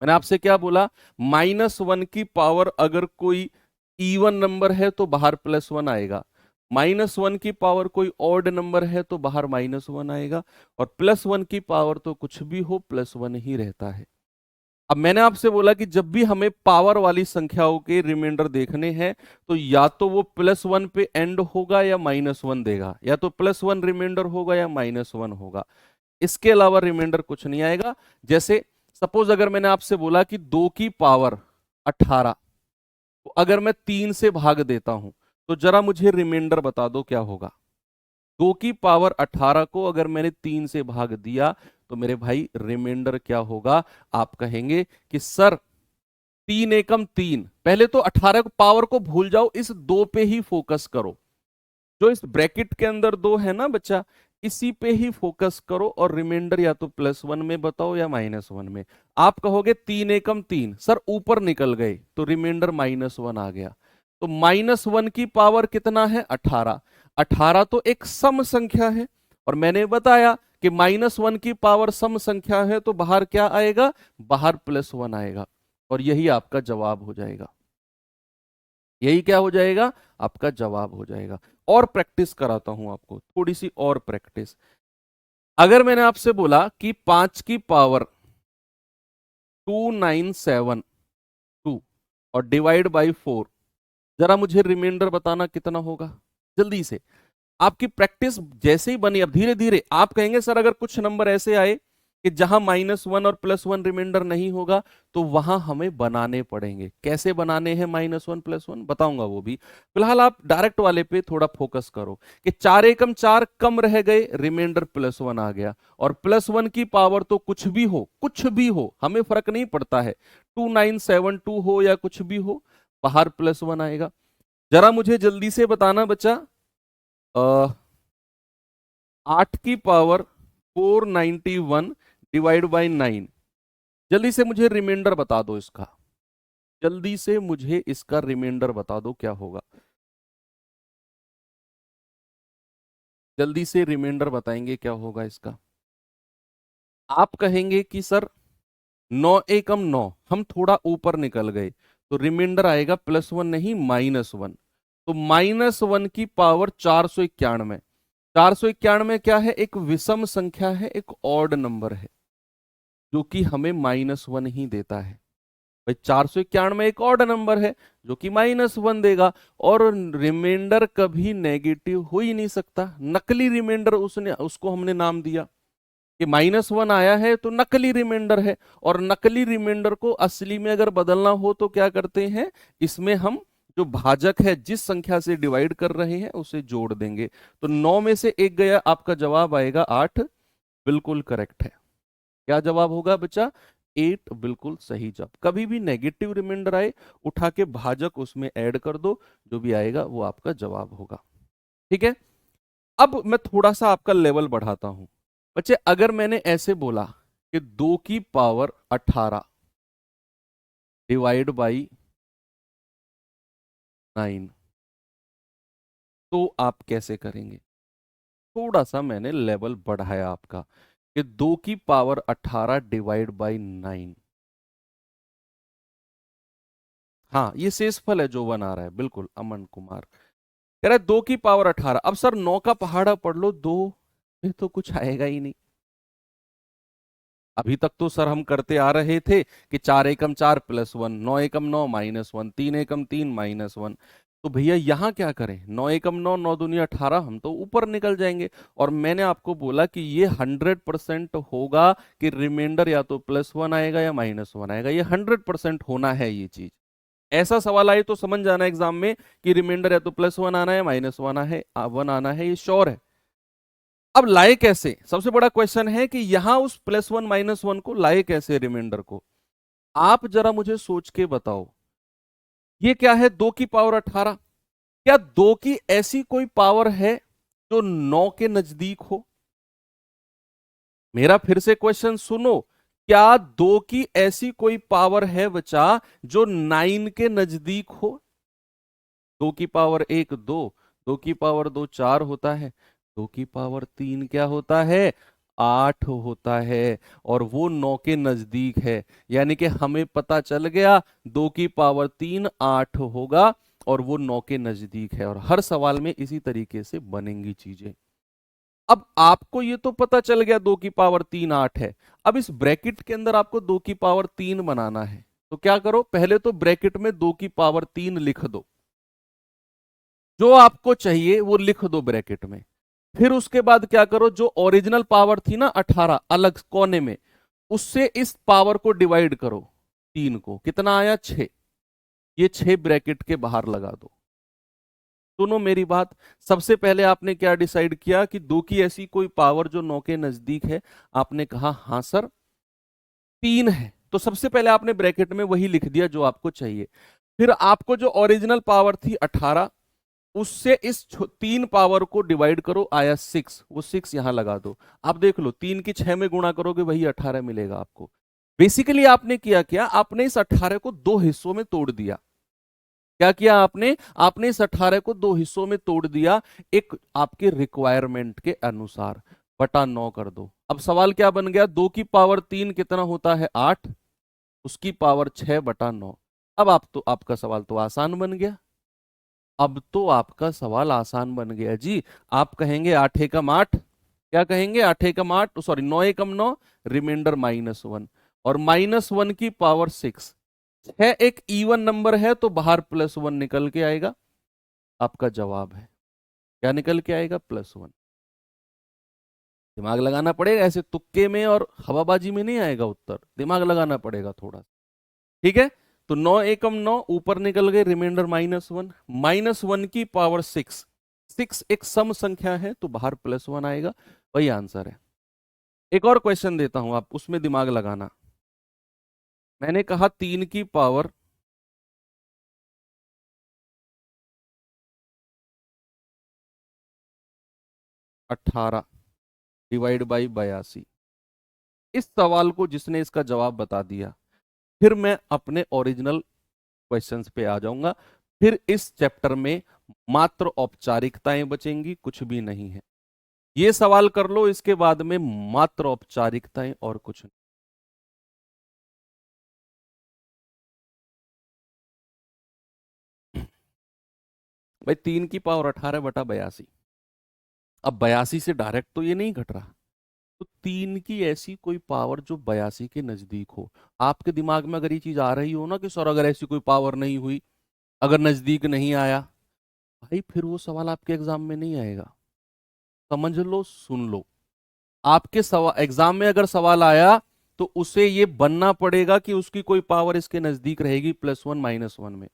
मैंने आपसे क्या बोला, -1 की पावर अगर कोई इवन नंबर है तो बाहर +1 आएगा, -1 की पावर कोई ऑड नंबर है तो बाहर -1 आएगा, और +1 की पावर तो कुछ भी हो +1 ही रहता है। अब मैंने आपसे बोला कि जब भी हमें पावर वाली संख्याओं के रिमाइंडर देखने हैं, तो या तो वो +1 पे एंड होगा या -1 देगा, या तो +1 रिमाइंडर होगा या -1 होगा। इसके अलावा रिमाइंडर कुछ नहीं आएगा। जैसे सपोज अगर मैंने आपसे बोला कि 2 की पावर 18, तो अगर मैं 3 से भाग देता हूं, तो जरा मुझे रिमाइंडर बता दो क्या होगा। 2 की पावर 18 को अगर मैंने 3 से भाग दिया, तो मेरे भाई रिमाइंडर क्या होगा, आप कहेंगे कि सर 3 एकम 3, पहले तो 18 पावर को भूल जाओ, इस 2 पे ही फोकस करो, जो इस ब्रैकेट के अंदर 2 है ना बच्चा, इसी पे ही फोकस करो, और रिमाइंडर या तो +1 में बताओ या -1 में। आप कहोगे 3 एकम 3, सर ऊपर निकल गए तो रिमाइंडर -1 आ गया, तो -1 की पावर कितना है, 18। 18 तो एक सम संख्या है, और मैंने बताया कि -1 की पावर सम संख्या है, तो बाहर क्या आएगा, बाहर +1 आएगा, और यही आपका जवाब हो जाएगा। यही क्या हो जाएगा, आपका जवाब हो जाएगा। और प्रैक्टिस कराता हूं आपको, थोड़ी सी और प्रैक्टिस। अगर मैंने आपसे बोला कि 5 की पावर 2972 और डिवाइड बाई 4, जरा मुझे रिमाइंडर बताना कितना होगा, जल्दी से। आपकी प्रैक्टिस जैसे ही बनी, अब धीरे धीरे आप कहेंगे सर अगर कुछ नंबर ऐसे आए कि जहां -1 और +1 रिमाइंडर नहीं होगा, तो वहां हमें बनाने पड़ेंगे। कैसे बनाने हैं -1 +1, बताऊंगा वो भी। फिलहाल आप डायरेक्ट वाले पे थोड़ा फोकस करो कि 4 एकम 4 कम रह गए, रिमाइंडर +1 आ गया, और +1 की पावर तो कुछ भी हो, कुछ भी हो, हमें फर्क नहीं पड़ता है, 2972 हो या कुछ भी हो, बाहर +1 आएगा। जरा मुझे जल्दी से बताना बच्चा, 8 की पावर 491 डिवाइड बाई 9, जल्दी से मुझे रिमाइंडर बता दो इसका, जल्दी से मुझे इसका रिमाइंडर बता दो क्या होगा, जल्दी से रिमाइंडर बताएंगे क्या होगा इसका। आप कहेंगे कि सर 9 एकम 9, हम थोड़ा ऊपर निकल गए, तो रिमाइंडर आएगा +1 नहीं -1, तो -1 की पावर 491। 491 क्या है, एक विषम संख्या है, एक ऑड नंबर है, जो कि हमें -1 ही देता है। भाई 491 एक ऑड नंबर है जो कि -1 देगा, और रिमाइंडर कभी नेगेटिव हो ही नहीं सकता। नकली रिमाइंडर उसने, उसको हमने नाम दिया कि -1 आया है तो नकली रिमाइंडर है, और नकली रिमाइंडर को असली में अगर बदलना हो तो क्या करते हैं, इसमें हम जो भाजक है, जिस संख्या से डिवाइड कर रहे हैं उसे जोड़ देंगे। तो 9 में से 1 गया, आपका जवाब आएगा 8, बिल्कुल करेक्ट है। क्या जवाब होगा बच्चा, 8 बिल्कुल सही जवाब। कभी भी नेगेटिव रिमाइंडर आए, उठा के भाजक उसमें ऐड कर दो, जो भी आएगा वो आपका जवाब होगा। ठीक है, अब मैं थोड़ा सा आपका लेवल बढ़ाता हूं बच्चे। अगर मैंने ऐसे बोला कि 2 की पावर 18 डिवाइड बाई 9, तो आप कैसे करेंगे। थोड़ा सा मैंने लेवल बढ़ाया आपका कि 2 की पावर 18 डिवाइड बाई 9। हाँ, ये शेषफल है जो 1 आ रहा है, बिल्कुल अमन कुमार कह रहा है 2 की पावर 18। अब सर 9 का पहाड़ा पढ़ लो, 2 में तो कुछ आएगा ही नहीं। अभी तक तो सर हम करते आ रहे थे कि 4 एकम 4 +1, 9 एकम 9 -1, 3 एकम 3 -1। तो भैया यहां क्या करें, 9 एकम 9, 9 दूनी 18, हम तो ऊपर निकल जाएंगे। और मैंने आपको बोला कि ये 100% होगा कि रिमाइंडर या तो +1 आएगा या -1 आएगा, ये 100% होना है ये चीज। ऐसा सवाल आए तो समझ जाना एग्जाम में कि रिमाइंडर या तो +1 आना है, -1 आना है, 1 आना है, ये श्योर है। अब लाए कैसे, सबसे बड़ा क्वेश्चन है कि यहां उस +1 -1 को लाए कैसे रिमाइंडर को। आप जरा मुझे सोच के बताओ, ये क्या है 2 की पावर 18। क्या 2 की ऐसी कोई पावर है जो 9 के नजदीक हो? मेरा फिर से क्वेश्चन सुनो, क्या 2 की ऐसी कोई पावर है बच्चा जो 9 के नजदीक हो? 2 की पावर 1 2, 2 की पावर 2 4 होता है, 2 की पावर 3 क्या होता है? 8 होता है, और वो 9 के नजदीक है। यानी कि हमें पता चल गया 2 की पावर 3 8 होगा, और वो 9 के नजदीक है। और हर सवाल में इसी तरीके से बनेंगी चीजें। अब आपको ये तो पता चल गया 2 की पावर 3 8 है। अब इस ब्रैकेट के अंदर आपको 2 की पावर 3 बनाना है, तो क्या करो, पहले तो ब्रैकेट में 2 की पावर 3 लिख दो। जो आपको चाहिए वो लिख दो ब्रैकेट में। फिर उसके बाद क्या करो, जो ओरिजिनल पावर थी ना 18 अलग कोने में, उससे इस पावर को डिवाइड करो। 3 को कितना आया 6, ये 6 ब्रैकेट के बाहर लगा दो। सुनो मेरी बात, सबसे पहले आपने क्या डिसाइड किया कि 2 की ऐसी कोई पावर जो 9 के नजदीक है? आपने कहा हां सर 3 है, तो सबसे पहले आपने ब्रैकेट में वही लिख दिया जो आपको चाहिए। फिर आपको जो ओरिजिनल पावर थी 18, उससे इस 3 पावर को डिवाइड करो, आया 6, वो 6 यहां लगा दो। आप देख लो 3 की 6 में गुणा करोगे वही 18 मिलेगा आपको। बेसिकली आपने किया क्या, आपने इस 18 को 2 हिस्सों में तोड़ दिया। क्या किया आपने, आपने इस 18 को 2 हिस्सों में तोड़ दिया, एक आपके रिक्वायरमेंट के अनुसार, बटा 9 कर दो। अब सवाल क्या बन गया, 2 की पावर 3 कितना होता है 8, उसकी पावर 6 बटा 9। अब आप तो आपका सवाल तो आसान बन गया। अब तो आपका सवाल आसान बन गया जी। आप कहेंगे 8 एकम 8, क्या कहेंगे 8 एकम 8, सॉरी 9 एकम 9, रिमाइंडर -1, और -1 की पावर 6 है। एक इवन नंबर है तो बाहर +1 निकल के आएगा। आपका जवाब है, क्या निकल के आएगा? +1। दिमाग लगाना पड़ेगा, ऐसे तुक्के में और हवाबाजी में नहीं आएगा उत्तर, दिमाग लगाना पड़ेगा थोड़ा। ठीक है, तो 9 एकम 9 ऊपर निकल गए, रिमाइंडर -1, -1 की पावर 6, 6 एक सम संख्या है तो बाहर +1 आएगा, वही आंसर है। एक और क्वेश्चन देता हूं, आप उसमें दिमाग लगाना। मैंने कहा 3 की पावर 18 डिवाइड बाई 82। इस सवाल को जिसने इसका जवाब बता दिया, फिर मैं अपने ओरिजिनल क्वेश्चंस पे आ जाऊंगा। फिर इस चैप्टर में मात्र औपचारिकताएं बचेंगी, कुछ भी नहीं है। ये सवाल कर लो, इसके बाद में मात्र औपचारिकताएं और कुछ नहीं। भाई 3 की पावर 18 बटा 82। अब 82 से डायरेक्ट तो ये नहीं घट रहा, तो 3 की ऐसी कोई पावर जो 82 के नजदीक हो। आपके दिमाग में अगर ये चीज आ रही हो ना कि सर अगर ऐसी कोई पावर नहीं हुई, अगर नजदीक नहीं आया, भाई फिर वो सवाल आपके एग्जाम में नहीं आएगा। समझ लो, सुन लो, आपके सवाल एग्जाम में अगर सवाल आया तो उसे ये बनना पड़ेगा कि उसकी कोई पावर इसके नजदीक रहेगी +1 -1 में।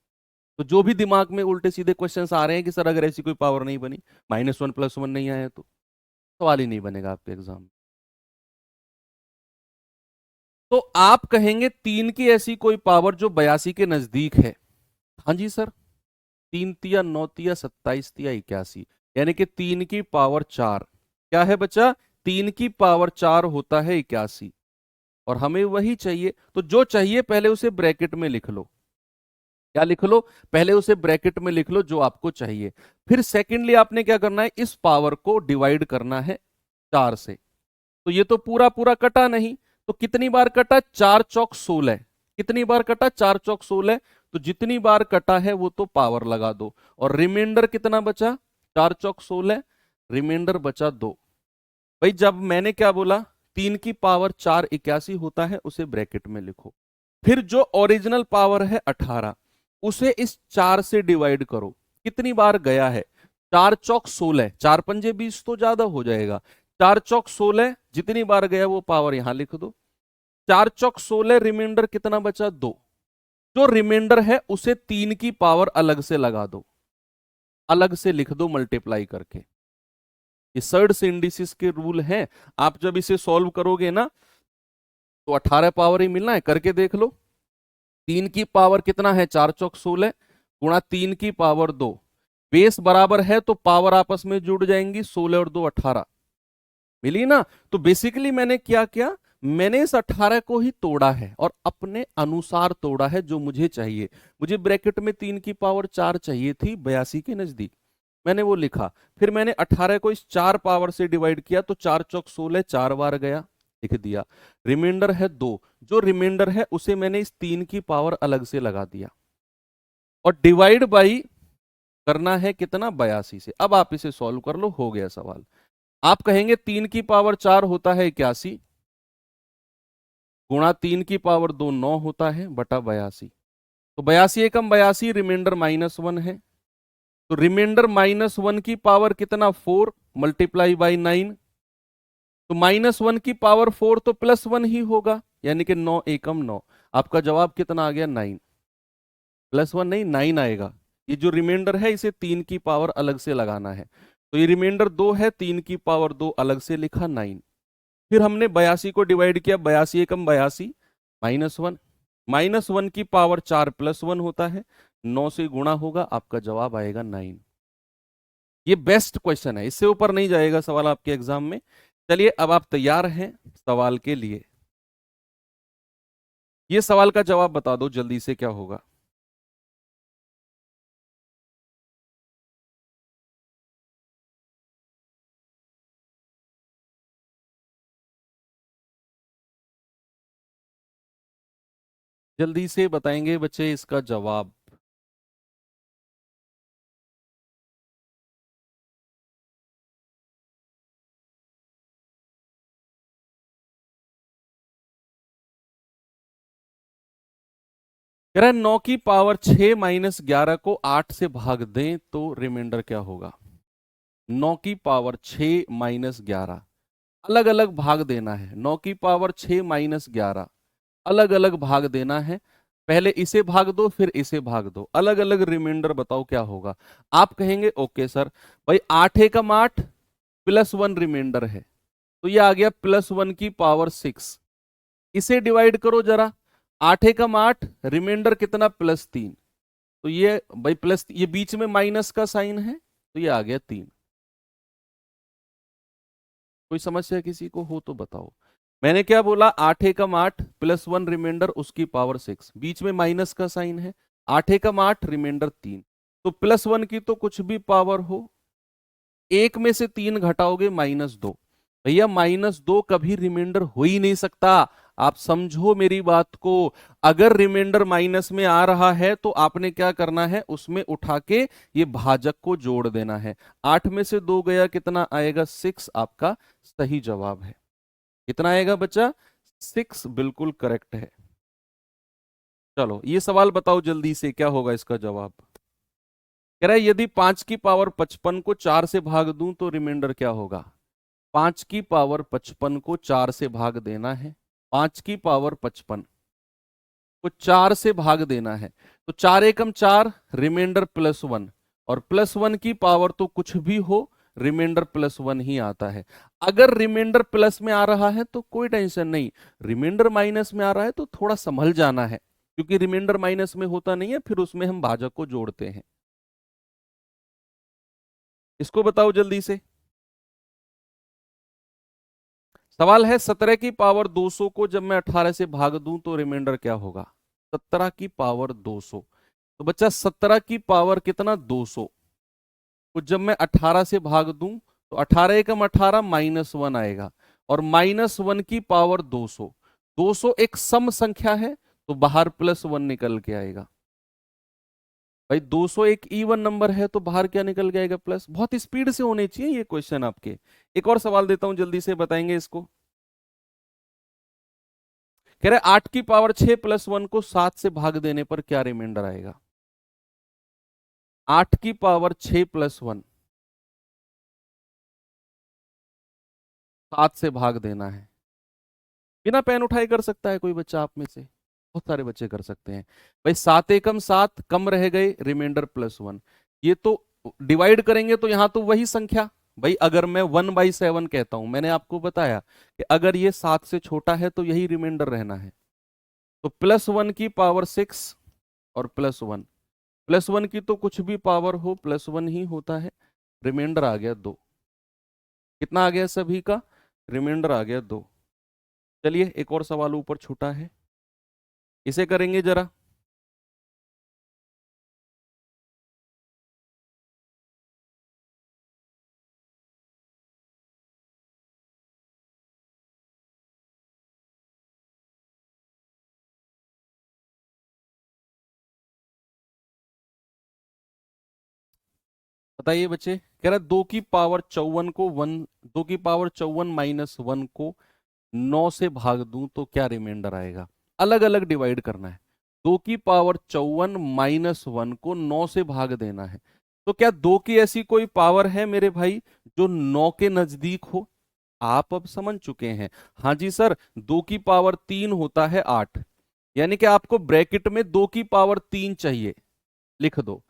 तो जो भी दिमाग में उल्टे सीधे क्वेश्चंस आ रहे हैं कि सर अगर ऐसी कोई पावर नहीं बनी, -1 +1 नहीं आया, तो सवाल ही नहीं बनेगा आपके एग्जाम में। तो आप कहेंगे 3 की ऐसी कोई पावर जो 82 के नजदीक है। हाँ जी सर, 3 तिया 9 तिया 27 तिया 81, यानी कि 3 की पावर 4 क्या है बच्चा, 3 की पावर 4 होता है 81, और हमें वही चाहिए। तो जो चाहिए पहले उसे ब्रैकेट में लिख लो। क्या लिख लो, पहले उसे ब्रैकेट में लिख लो जो आपको चाहिए। फिर सेकेंडली आपने क्या करना है, इस पावर को डिवाइड करना है 4 से। तो ये तो पूरा पूरा कटा नहीं, तो कितनी बार कटा, 4 चौक 16। कितनी बार कटा, 4 चौक 16। तो जितनी बार कटा है वो तो पावर लगा दो, और रिमाइंडर कितना बचा, 4 चौक 16, रिमाइंडर बचा 2। भाई जब मैंने क्या बोला, 3 की पावर 4 81 होता है, उसे ब्रैकेट में लिखो। फिर जो ओरिजिनल पावर है 18, उसे इस 4 से डिवाइड करो। कितनी बार गया है, 4 चौक 16, 4 पंजे 20 तो ज्यादा हो जाएगा, 4 चौक 16, जितनी बार गया वो पावर यहां लिख दो। 4 चौक 16, रिमाइंडर कितना बचा 2। जो रिमाइंडर है उसे 3 की पावर अलग से लगा दो, अलग से लिख दो मल्टीप्लाई करके। ये सर्ड से इंडिसिस के रूल हैं। आप जब इसे सॉल्व करोगे ना तो 18 पावर ही मिलना है, करके देख लो। 3 की पावर कितना है, 4 चौक 16 गुणा 3 की पावर 2, बेस बराबर है तो पावर आपस में जुड़ जाएंगी, 16 और 2 18 मिली ना। तो बेसिकली मैंने क्या किया, मैंने इस 18 को ही तोड़ा है और अपने अनुसार तोड़ा है जो मुझे चाहिए। मुझे ब्रैकेट में 3 की पावर 4 चाहिए थी 82 के नजदीक, मैंने वो लिखा। फिर मैंने 18 को इस 4 पावर से डिवाइड किया तो 4 चौक 16 4 बार गया, लिख दिया। रिमाइंडर है 2, जो रिमाइंडर है उसे मैंने इस 3 की पावर अलग से लगा दिया और डिवाइड बाई करना है कितना, 82 से। अब आप इसे सॉल्व कर लो, हो गया सवाल। आप कहेंगे 3 की पावर 4 होता है 81 गुणा 3 की पावर 2 9 होता है बटा 82। तो 82 एकम 82, रिमाइंडर -1 है, तो रिमाइंडर -1 की पावर कितना 4 मल्टीप्लाई बाई 9, तो -1 की पावर 4 तो +1 ही होगा, यानी कि 9 एकम 9। आपका जवाब कितना आ गया 9, +1 नहीं 9 आएगा। ये जो रिमाइंडर है इसे 3 की पावर अलग से लगाना है, तो ये रिमाइंडर 2 है, 3 की पावर 2 अलग से लिखा 9। फिर हमने 82 को डिवाइड किया, 82 एकम 82 -1, -1 की पावर 4 +1 होता है, 9 से गुणा होगा, आपका जवाब आएगा 9। ये बेस्ट क्वेश्चन है, इससे ऊपर नहीं जाएगा सवाल आपके एग्जाम में। चलिए अब आप तैयार हैं सवाल के लिए। ये सवाल का जवाब बता दो जल्दी से, क्या होगा। जल्दी से बताएंगे बच्चे इसका जवाब। कह रहा है 9 की पावर 6 माइनस 11 को 8 से भाग दें तो रिमाइंडर क्या होगा। 9 की पावर 6 माइनस 11 अलग अलग भाग देना है, 9 की पावर 6 माइनस 11 अलग अलग भाग देना है। पहले इसे भाग दो फिर इसे भाग दो, अलग अलग रिमाइंडर बताओ क्या होगा। आप कहेंगे ओके सर, भाई 8 एकम 8 +1 रिमाइंडर है, तो ये आ गया +1 की पावर 6। इसे डिवाइड करो जरा, 8 एकम 8 रिमाइंडर कितना +3, तो ये भाई प्लस, ये बीच में माइनस का साइन है तो ये आ गया 3। कोई समस्या किसी को हो तो बताओ। मैंने क्या बोला, 8 एकम 8 +1 रिमाइंडर उसकी पावर 6, बीच में माइनस का साइन है, 8 एकम 8 रिमाइंडर 3, तो +1 की तो कुछ भी पावर हो, एक में से 3 घटाओगे -2। भैया -2 कभी रिमाइंडर हो ही नहीं सकता, आप समझो मेरी बात को। अगर रिमाइंडर माइनस में आ रहा है तो आपने क्या करना है, उसमें उठा के ये भाजक को जोड़ देना है। 8 में से 2 गया, कितना आएगा 6, आपका सही जवाब है। कितना आएगा बच्चा, 6 बिल्कुल करेक्ट है। चलो ये सवाल बताओ जल्दी से, क्या होगा इसका जवाब। कह रहा है यदि 5 की पावर 55 को 4 से भाग दूं तो रिमाइंडर क्या होगा। 5 की पावर 55 को 4 से भाग देना है, 5 की पावर 55 को 4 से भाग देना है, तो 4 एकम 4 रिमाइंडर +1, और +1 की पावर तो कुछ भी हो, रिमाइंडर +1 ही आता है। अगर रिमाइंडर प्लस में आ रहा है तो कोई टेंशन नहीं, रिमाइंडर माइनस में आ रहा है तो थोड़ा संभल जाना है, क्योंकि रिमाइंडर माइनस में होता नहीं है, फिर उसमें हम भाजक को जोड़ते हैं। इसको बताओ जल्दी से। सवाल है 17 की पावर 200 को जब मैं 18 से भाग दूं तो रिमाइंडर क्या होगा। 17 की पावर 200, तो बच्चा 17 की पावर कितना 200 को जब मैं 18 से भाग दूं तो 18 एकम 18 -1 आएगा, और -1 की पावर 200, 200 एक सम संख्या है तो बाहर +1 निकल के आएगा। भाई 200 एक इवन नंबर है तो बाहर क्या निकल के आएगा, प्लस। बहुत स्पीड से होने चाहिए ये क्वेश्चन आपके। एक और सवाल देता हूं, जल्दी से बताएंगे इसको। कह रहे 8 की पावर 6 +1 को 7 से भाग देने पर क्या रिमाइंडर आएगा। 8 की पावर 6 +1 7 से भाग देना है, बिना पेन उठाए कर सकता है कोई बच्चा आप में से, बहुत सारे बच्चे कर सकते हैं। भाई 7 एकम 7 कम रह गए, रिमाइंडर +1, ये तो डिवाइड करेंगे तो यहां तो वही संख्या भाई अगर मैं 1/7 कहता हूं, मैंने आपको बताया कि अगर ये 7 से छोटा है तो यही रिमाइंडर रहना है। तो +1 की पावर 6 और +1, +1 की तो कुछ भी पावर हो +1 ही होता है। रिमाइंडर आ गया 2। कितना आ गया सभी का? रिमाइंडर आ गया 2। चलिए एक और सवाल ऊपर छूटा है, इसे करेंगे जरा। बताइए बच्चे, कह रहा है 2 की पावर 54 को 2 की पावर 54 - 1 को 9 से भाग दूं तो क्या रिमाइंडर आएगा? अलग अलग डिवाइड करना है। 2 की पावर 54 - 1 को 9 से भाग देना है। तो क्या 2 की ऐसी कोई पावर है मेरे भाई जो 9 के नजदीक हो? आप अब समझ चुके हैं। हाँ जी सर, 2 की पावर 3 होता है 8, यानी कि आपको ब्रैकेट में 2 की पावर 3 चाहिए, लिख दो।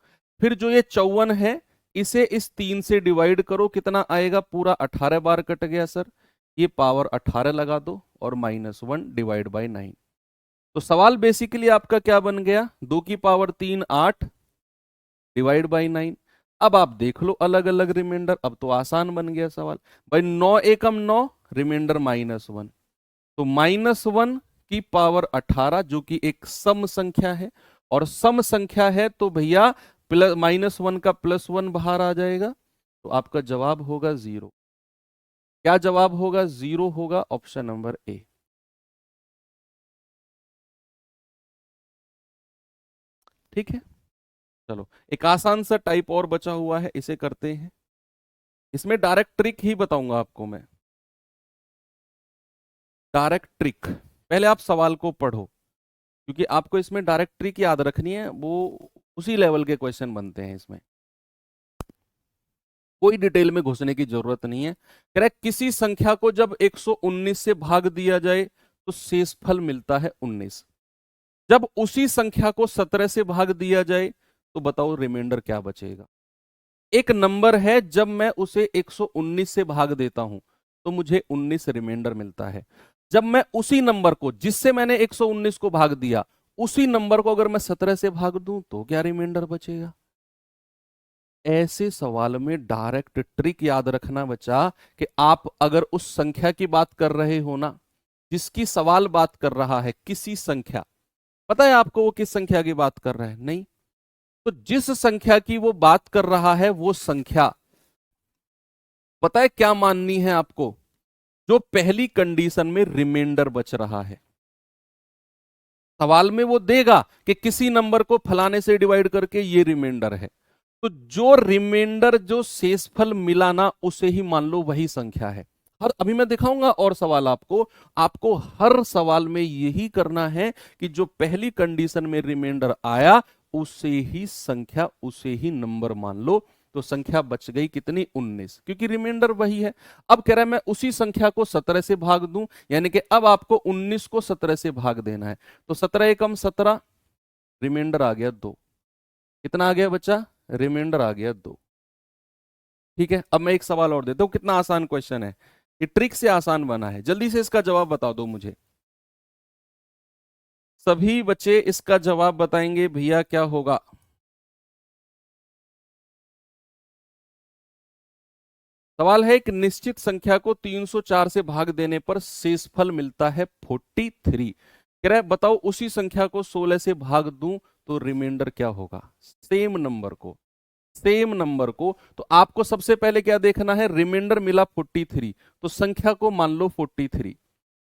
फिर जो ये 54 है, इसे इस 3 से डिवाइड करो, कितना आएगा? पूरा 18 बार कट गया सर। ये पावर 18 लगा दो और -1 डिवाइड बाई 9। तो सवाल बेसिकली आपका क्या बन गया? 2 की पावर 3 8 डिवाइड बाई 9। अब आप देख लो अलग अलग रिमाइंडर, अब तो आसान बन गया सवाल। भाई 9 एकम 9, रिमाइंडर -1। तो -1 की पावर 18 जो कि एक सम संख्या है, और सम संख्या है तो भैया प्लस -1 का +1 बाहर आ जाएगा। तो आपका जवाब होगा 0। क्या जवाब होगा? 0 होगा, ऑप्शन नंबर ए। ठीक है, चलो एक आसान सा टाइप और बचा हुआ है, इसे करते हैं। इसमें डायरेक्ट ट्रिक ही बताऊंगा आपको मैं, डायरेक्ट ट्रिक। पहले आप सवाल को पढ़ो, क्योंकि आपको इसमें डायरेक्ट ट्रिक याद रखनी है, वो उसी लेवल के क्वेश्चन बनते हैं इसमें। कोई डिटेल में घुसने की जरूरत नहीं है। करेक्ट, किसी संख्या को जब 119 से भाग दिया जाए तो शेषफल मिलता है 19। जब उसी संख्या को 17 से भाग दिया जाए तो बताओ रिमाइंडर क्या बचेगा? एक नंबर है, जब मैं उसे 119 से भाग देता हूं तो मुझे 19 रिमाइंडर मिलता है। जब मैं उसी नंबर को, जिससे मैंने 119 को भाग दिया, उसी नंबर को अगर मैं 17 से भाग दूं तो क्या रिमाइंडर बचेगा? ऐसे सवाल में डायरेक्ट ट्रिक याद रखना बच्चा, कि आप अगर उस संख्या की बात कर रहे हो ना, जिसकी सवाल बात कर रहा है, किसी संख्या, पता है आपको वो किस संख्या की बात कर रहा है? नहीं। तो जिस संख्या की वो बात कर रहा है, वो संख्या पता है क्या माननी है आपको? जो पहली कंडीशन में रिमाइंडर बच रहा है। सवाल में वो देगा कि किसी नंबर को फलाने से डिवाइड करके ये रिमाइंडर है, तो जो रिमाइंडर, जो शेषफल मिला ना, उसे ही मान लो वही संख्या है। हर, अभी मैं दिखाऊंगा और सवाल आपको, आपको हर सवाल में यही करना है कि जो पहली कंडीशन में रिमाइंडर आया, उसे ही संख्या, उसे ही नंबर मान लो। तो संख्या बच गई कितनी? 19, क्योंकि रिमाइंडर वही है। अब कह रहा है मैं उसी संख्या को 17 से भाग दूं, यानी कि अब आपको 19 को 17 से भाग देना है। तो 17 एकम 17, रिमाइंडर आ गया 2। कितना आ गया बच्चा? रिमाइंडर आ गया 2। ठीक है, अब मैं एक सवाल और देता हूं, कितना आसान क्वेश्चन है, ये ट्रिक से आसान बना है। जल्दी से इसका जवाब बता दो मुझे। सभी बच्चे इसका जवाब बताएंगे भैया क्या होगा? सवाल है, एक निश्चित संख्या को 304 से भाग देने पर शेषफल मिलता है 43। कह रहा है बताओ उसी संख्या को 16 से भाग दूं तो रिमाइंडर क्या होगा? सेम नंबर को, सेम नंबर को। तो आपको सबसे पहले क्या देखना है? रिमाइंडर मिला 43, तो संख्या को मान लो 43।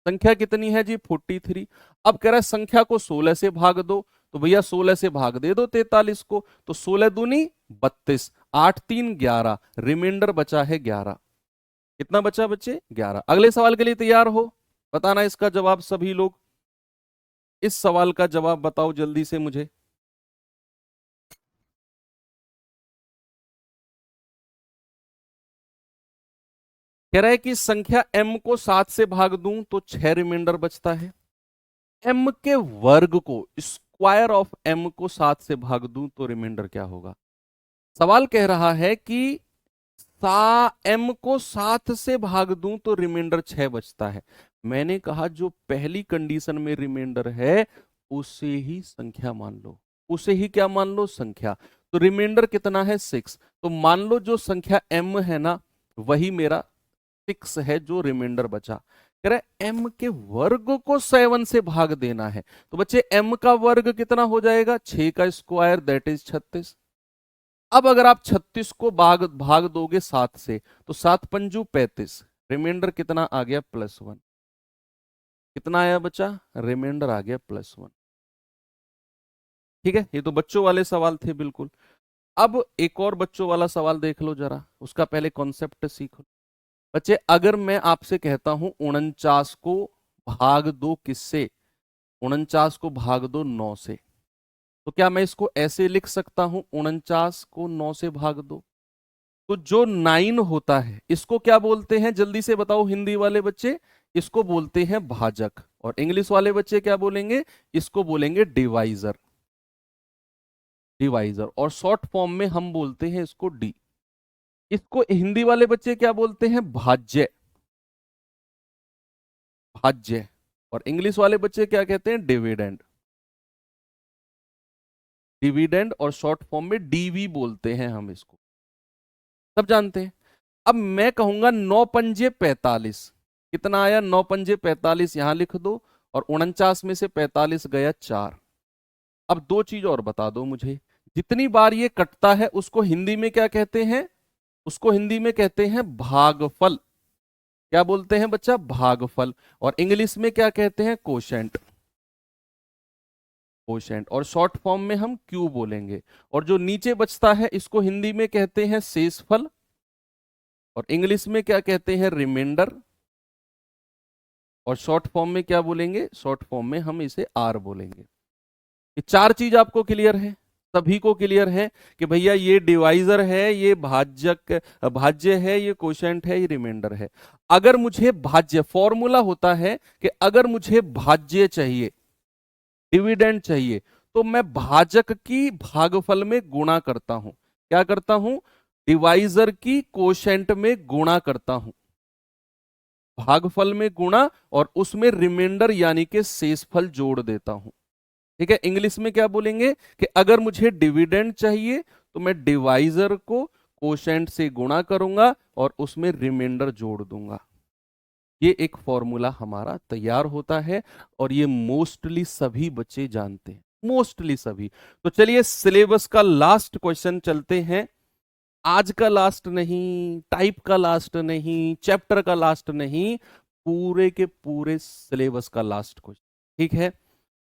संख्या कितनी है जी? 43। अब कह रहा है संख्या को 16 से भाग दो, तो भैया 16 से भाग दे दो 43 को, तो 16 दूनी 32, 8 3 11, रिमाइंडर बचा है 11। कितना बचा बच्चे? 11। अगले सवाल के लिए तैयार हो? बताना इसका जवाब सभी लोग। इस सवाल का जवाब बताओ जल्दी से मुझे। कह रहा है कि संख्या m को 7 से भाग दूं तो 6 रिमाइंडर बचता है। m के वर्ग को, स्क्वायर ऑफ m को 7 से भाग दूं तो रिमाइंडर क्या होगा? सवाल कह रहा है कि m को 7 से भाग दूं तो रिमाइंडर 6 बचता है। मैंने कहा जो पहली कंडीशन में रिमाइंडर है उसे ही संख्या मान लो, उसे ही क्या मान लो, संख्या। तो रिमाइंडर कितना है 6, तो मान लो जो संख्या m है ना वही मेरा 6 है जो रिमाइंडर बचा। कह रहे m के वर्ग को 7 से भाग देना है, तो बच्चे m का वर्ग कितना हो जाएगा, 6 का स्क्वायर दैट इज 36। अब अगर आप 36 को भाग भाग दोगे 7 से तो 7 पंजू 35, रिमाइंडर कितना आ गया +1। कितना आया बच्चा, रिमाइंडर आ गया +1। ठीक है, ये तो बच्चों वाले सवाल थे बिल्कुल। अब एक और बच्चों वाला सवाल देख लो जरा, उसका पहले कॉन्सेप्ट सीखो। बच्चे अगर मैं आपसे कहता हूं 49 को भाग दो किससे, 49 को भाग दो 9 से, तो क्या मैं इसको ऐसे लिख सकता हूं 49 को 9 से भाग दो। तो जो 9 होता है इसको क्या बोलते हैं, जल्दी से बताओ हिंदी वाले बच्चे, इसको बोलते हैं भाजक। और इंग्लिश वाले बच्चे क्या बोलेंगे, इसको बोलेंगे डिवाइजर। डिवाइजर और शॉर्ट फॉर्म में हम बोलते हैं इसको डी। इसको हिंदी वाले बच्चे क्या बोलते हैं, भाज्य। भाज्य। और इंग्लिश वाले बच्चे क्या कहते हैं, डिविडेंड। डिविडेंड और शॉर्ट फॉर्म में डीवी बोलते हैं हम इसको, सब जानते हैं। अब मैं कहूंगा 9 पंजे 45, कितना आया, 9 पंजे 45 यहां लिख दो, और 49 में से 45 गया 4। अब दो चीज और बता दो मुझे, जितनी बार ये कटता है उसको हिंदी में क्या कहते हैं, उसको हिंदी में कहते हैं भागफल। क्या बोलते हैं बच्चा, भागफल। और इंग्लिश में क्या कहते हैं, कोशेंट। कोशेंट और शॉर्ट फॉर्म में हम क्यू बोलेंगे। और जो नीचे बचता है इसको हिंदी में कहते हैं शेषफल, और इंग्लिश में क्या कहते हैं, रिमाइंडर। और शॉर्ट फॉर्म में क्या बोलेंगे, शॉर्ट फॉर्म में हम इसे आर बोलेंगे। ये चार चीज आपको क्लियर है, सभी को क्लियर है कि भैया ये डिवाइजर है, ये भाज्यक भाज्य है, ये कोशेंट है, ये रिमाइंडर है। अगर मुझे भाज्य, फॉर्मूला होता है कि अगर मुझे भाज्य चाहिए, डिविडेंड चाहिए, तो मैं भाजक की भागफल में गुणा करता हूं। क्या करता हूं, डिवाइजर की कोशेंट में गुणा करता हूं, भागफल में गुणा, और उसमें रिमाइंडर यानी कि शेषफल जोड़ देता हूं। ठीक है, इंग्लिश में क्या बोलेंगे कि अगर मुझे डिविडेंड चाहिए तो मैं डिवाइजर को कोशेंट से गुणा करूंगा और उसमें रिमाइंडर जोड़ दूंगा। ये एक फॉर्मूला हमारा तैयार होता है, और ये मोस्टली सभी बच्चे जानते हैं, मोस्टली सभी। तो चलिए सिलेबस का लास्ट क्वेश्चन चलते हैं, आज का लास्ट नहीं, टाइप का लास्ट नहीं, चैप्टर का लास्ट नहीं, पूरे के पूरे सिलेबस का लास्ट क्वेश्चन। ठीक है,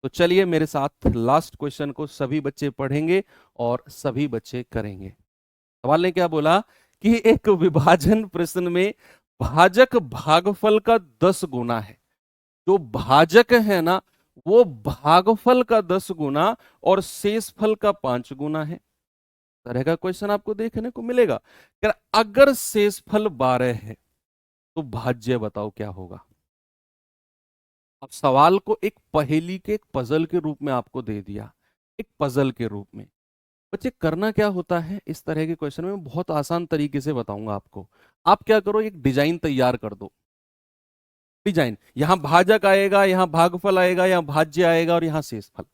तो चलिए मेरे साथ लास्ट क्वेश्चन को सभी बच्चे पढ़ेंगे और सभी बच्चे करेंगे। सवाल ने क्या बोला कि एक विभाजन प्रश्न में भाजक भागफल का 10 गुना है। जो भाजक है ना वो भागफल का 10 गुना और शेषफल का 5 गुना है। तरह का क्वेश्चन आपको देखने को मिलेगा। अगर शेषफल 12 है तो भाज्य बताओ क्या होगा। अब सवाल को एक पहेली के, एक पजल के रूप में आपको दे दिया, एक पजल के रूप में। बच्चे करना क्या होता है इस तरह के क्वेश्चन में, बहुत आसान तरीके से बताऊंगा आपको। आप क्या करो, एक डिजाइन तैयार कर दो। डिजाइन, यहां भाजक आएगा, यहां भागफल आएगा, यहां भाज्य आएगा और यहां शेषफल।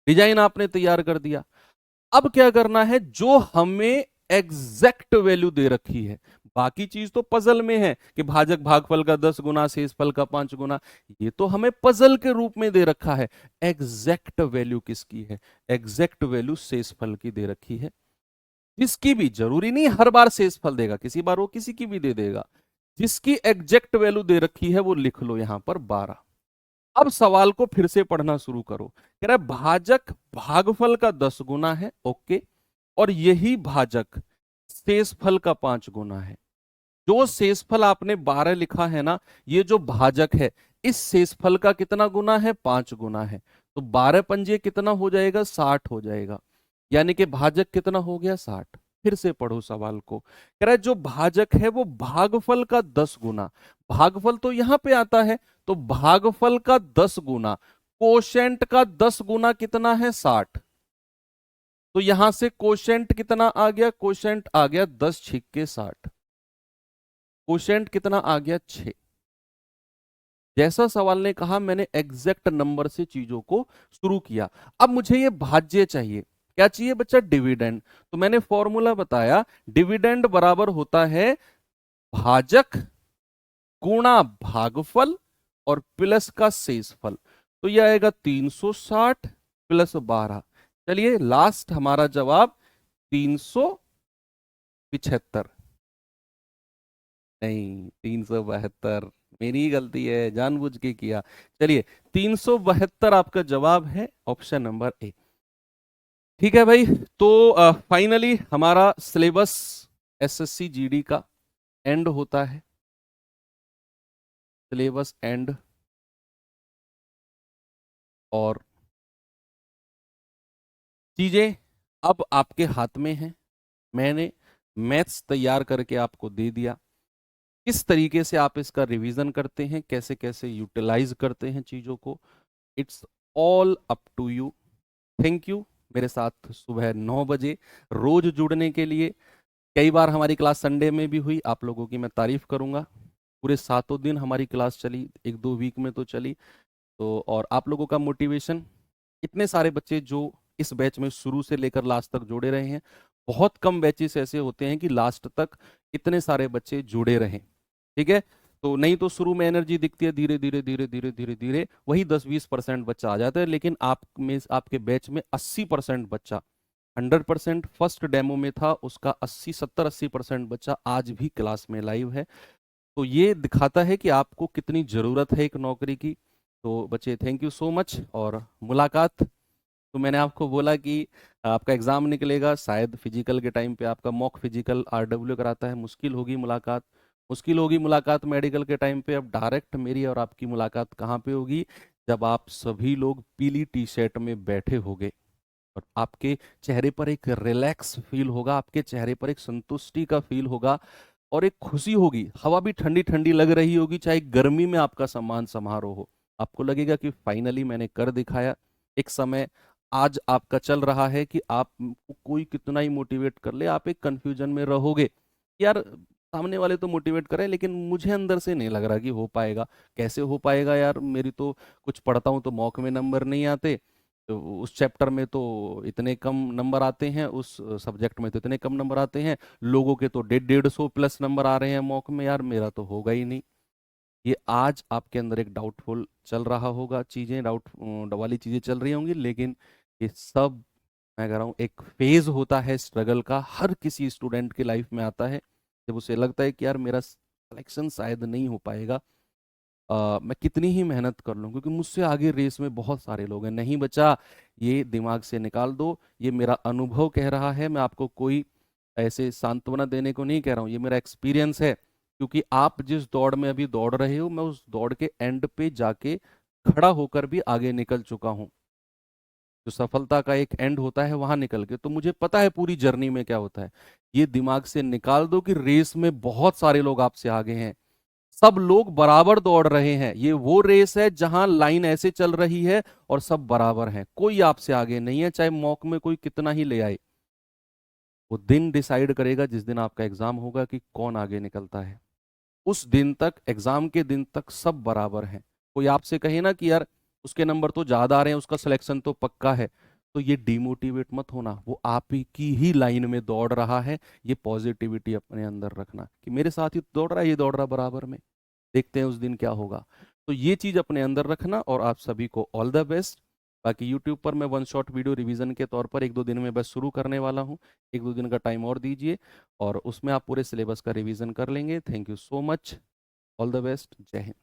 डिजाइन आपने तैयार कर दिया। अब क्या करना है, जो हमें एग्जैक्ट वैल्यू दे रखी है, बाकी चीज तो पजल में है कि भाजक भागफल का 10 गुना, शेषफल का 5 गुना, ये तो हमें पजल के रूप में दे रखा है। एग्जैक्ट वैल्यू किसकी है, एग्जैक्ट वैल्यू शेषफल की दे रखी है। जिसकी भी, जरूरी नहीं हर बार शेषफल देगा, किसी बार वो किसी की भी दे देगा। जिसकी एग्जैक्ट वैल्यू दे रखी है वो लिख लो यहां पर 12। अब सवाल को फिर से पढ़ना शुरू करो। कह रहा है भाजक भागफल का 10 गुना है, ओके, और यही भाजक शेषफल का 5 गुना है। जो शेषफल आपने 12 लिखा है ना, ये जो भाजक है इस शेषफल का कितना गुना है, 5 गुना है। तो 12 पंजे कितना हो जाएगा, 60 हो जाएगा। यानी कि भाजक कितना हो गया, 60। फिर से पढ़ो सवाल को। कह रहा है जो भाजक है वो भागफल का 10 गुना, भागफल तो यहां पे आता है, तो भागफल का 10 गुना, कोशेंट का 10 गुना कितना है, 60। तो यहां से कोशेंट कितना आ गया? कोशेंट आ गया 10 छिक्के 60। कोशेंट कितना आ गया? 6। जैसा सवाल ने कहा मैंने एग्जैक्ट नंबर से चीजों को शुरू किया। अब मुझे ये भाज्य चाहिए। क्या चाहिए बच्चा? डिविडेंड। तो मैंने फॉर्मूला बताया, डिविडेंड बराबर होता है भाजक गुणा भागफल और प्लस का शेषफल। तो यह आएगा 360 प्लस 12। चलिए लास्ट हमारा जवाब 375। नहीं, 372। मेरी ही गलती है, जानबूझ के किया। चलिए 372 आपका जवाब है, ऑप्शन नंबर ए। ठीक है भाई, तो फाइनली हमारा सिलेबस एसएससी जीडी का एंड होता है। सिलेबस एंड, और चीजें अब आपके हाथ में हैं। मैंने मैथ्स तैयार करके आपको दे दिया। किस तरीके से आप इसका रिवीजन करते हैं, कैसे कैसे यूटिलाइज करते हैं चीजों को, it's all up to you. Thank you मेरे साथ सुबह 9 बजे रोज जुड़ने के लिए। कई बार हमारी क्लास संडे में भी हुई, आप लोगों की मैं तारीफ करूंगा। पूरे 7 दिन हमारी क्लास चली, 1-2 वीक में तो चली। तो और आप लोगों का मोटिवेशन, इतने सारे बच्चे जो इस बैच में शुरू से लेकर लास्ट तक जुड़े रहे हैं। बहुत कम बैचेस ऐसे होते हैं कि लास्ट तक इतने सारे बच्चे जुड़े रहें। ठीक है, तो नहीं तो शुरू में एनर्जी दिखती है, धीरे धीरे धीरे धीरे धीरे धीरे वही 10-20% बच्चा आ जाता है। लेकिन आप में, आपके बैच में 80% बच्चा, 100% फर्स्ट डेमो में था उसका 70-80% बच्चा आज भी क्लास में लाइव है। तो ये दिखाता है कि आपको कितनी ज़रूरत है एक नौकरी की। तो बच्चे थैंक यू सो मच। और मुलाकात, तो मैंने आपको बोला कि आपका एग्जाम निकलेगा, शायद फिजिकल के टाइम पे आपका मॉक फिजिकल आरडब्ल्यू कराता है, मुश्किल होगी मुलाकात। मुश्किल होगी मुलाकात मेडिकल के टाइम पे। अब डायरेक्ट मेरी और आपकी मुलाकात कहाँ पे होगी? जब आप सभी लोग पीली टी शर्ट में बैठे होगे और आपके चेहरे पर एक रिलैक्स फील होगा, आपके चेहरे पर एक संतुष्टि का फील होगा और एक खुशी होगी। हवा भी ठंडी ठंडी लग रही होगी, चाहे गर्मी में आपका सम्मान समारोह हो। आपको लगेगा कि फाइनली मैंने कर दिखाया। एक समय आज आपका चल रहा है कि आप कोई कितना ही मोटिवेट कर ले, आप एक कंफ्यूजन में रहोगे। यार सामने वाले तो मोटिवेट कर रहे हैं, लेकिन मुझे अंदर से नहीं लग रहा कि हो पाएगा। कैसे हो पाएगा यार? मेरी तो कुछ पढ़ता हूँ तो मॉक में नंबर नहीं आते, तो उस चैप्टर में तो इतने कम नंबर आते हैं, उस सब्जेक्ट में तो इतने कम नंबर आते हैं, लोगों के तो 150 प्लस नंबर आ रहे हैं मॉक में, यार मेरा तो होगा ही नहीं। ये आज आपके अंदर एक डाउटफुल चल रहा होगा, चीजें डाउट वाली चीजें चल रही होंगी, लेकिन ये सब मैं कह रहा हूँ एक फेज होता है स्ट्रगल का, हर किसी स्टूडेंट के लाइफ में आता है। जब उसे लगता है कि यार मेरा सिलेक्शन शायद नहीं हो पाएगा, मैं कितनी ही मेहनत कर लूं क्योंकि मुझसे आगे रेस में बहुत सारे लोग हैं। नहीं बचा, ये दिमाग से निकाल दो। ये मेरा अनुभव कह रहा है, मैं आपको कोई ऐसे सांत्वना देने को नहीं कह रहा हूँ, ये मेरा एक्सपीरियंस है। क्योंकि आप जिस दौड़ में अभी दौड़ रहे हो, मैं उस दौड़ के एंड पे जाके खड़ा होकर भी आगे निकल चुका हूँ। जो सफलता का एक एंड होता है वहां निकल के, तो मुझे पता है पूरी जर्नी में क्या होता है। ये दिमाग से निकाल दो कि रेस में बहुत सारे लोग आपसे आगे हैं, सब लोग बराबर दौड़ रहे हैं। ये वो रेस है जहां लाइन ऐसे चल रही है और सब बराबर हैं, कोई आपसे आगे नहीं है, चाहे मॉक में कोई कितना ही ले आए। वो दिन डिसाइड करेगा जिस दिन आपका एग्जाम होगा कि कौन आगे निकलता है। उस दिन तक, एग्जाम के दिन तक सब बराबर हैं। कोई आपसे कहे ना कि यार उसके नंबर तो ज्यादा आ रहे हैं, उसका सिलेक्शन तो पक्का है, तो ये डिमोटिवेट मत होना, वो आप ही की ही लाइन में दौड़ रहा है। ये पॉजिटिविटी अपने अंदर रखना कि मेरे साथ ही दौड़ रहा है, ये दौड़ रहा बराबर में, देखते हैं उस दिन क्या होगा। तो ये चीज अपने अंदर रखना। और आप सभी को ऑल द बेस्ट। बाकी यूट्यूब पर मैं 1 शॉट वीडियो रिवीजन के तौर पर 1-2 दिन में बस शुरू करने वाला हूँ। 1-2 दिन का टाइम और दीजिए और उसमें आप पूरे सिलेबस का रिवीजन कर लेंगे। Thank you so much, all the best, जय हिंद।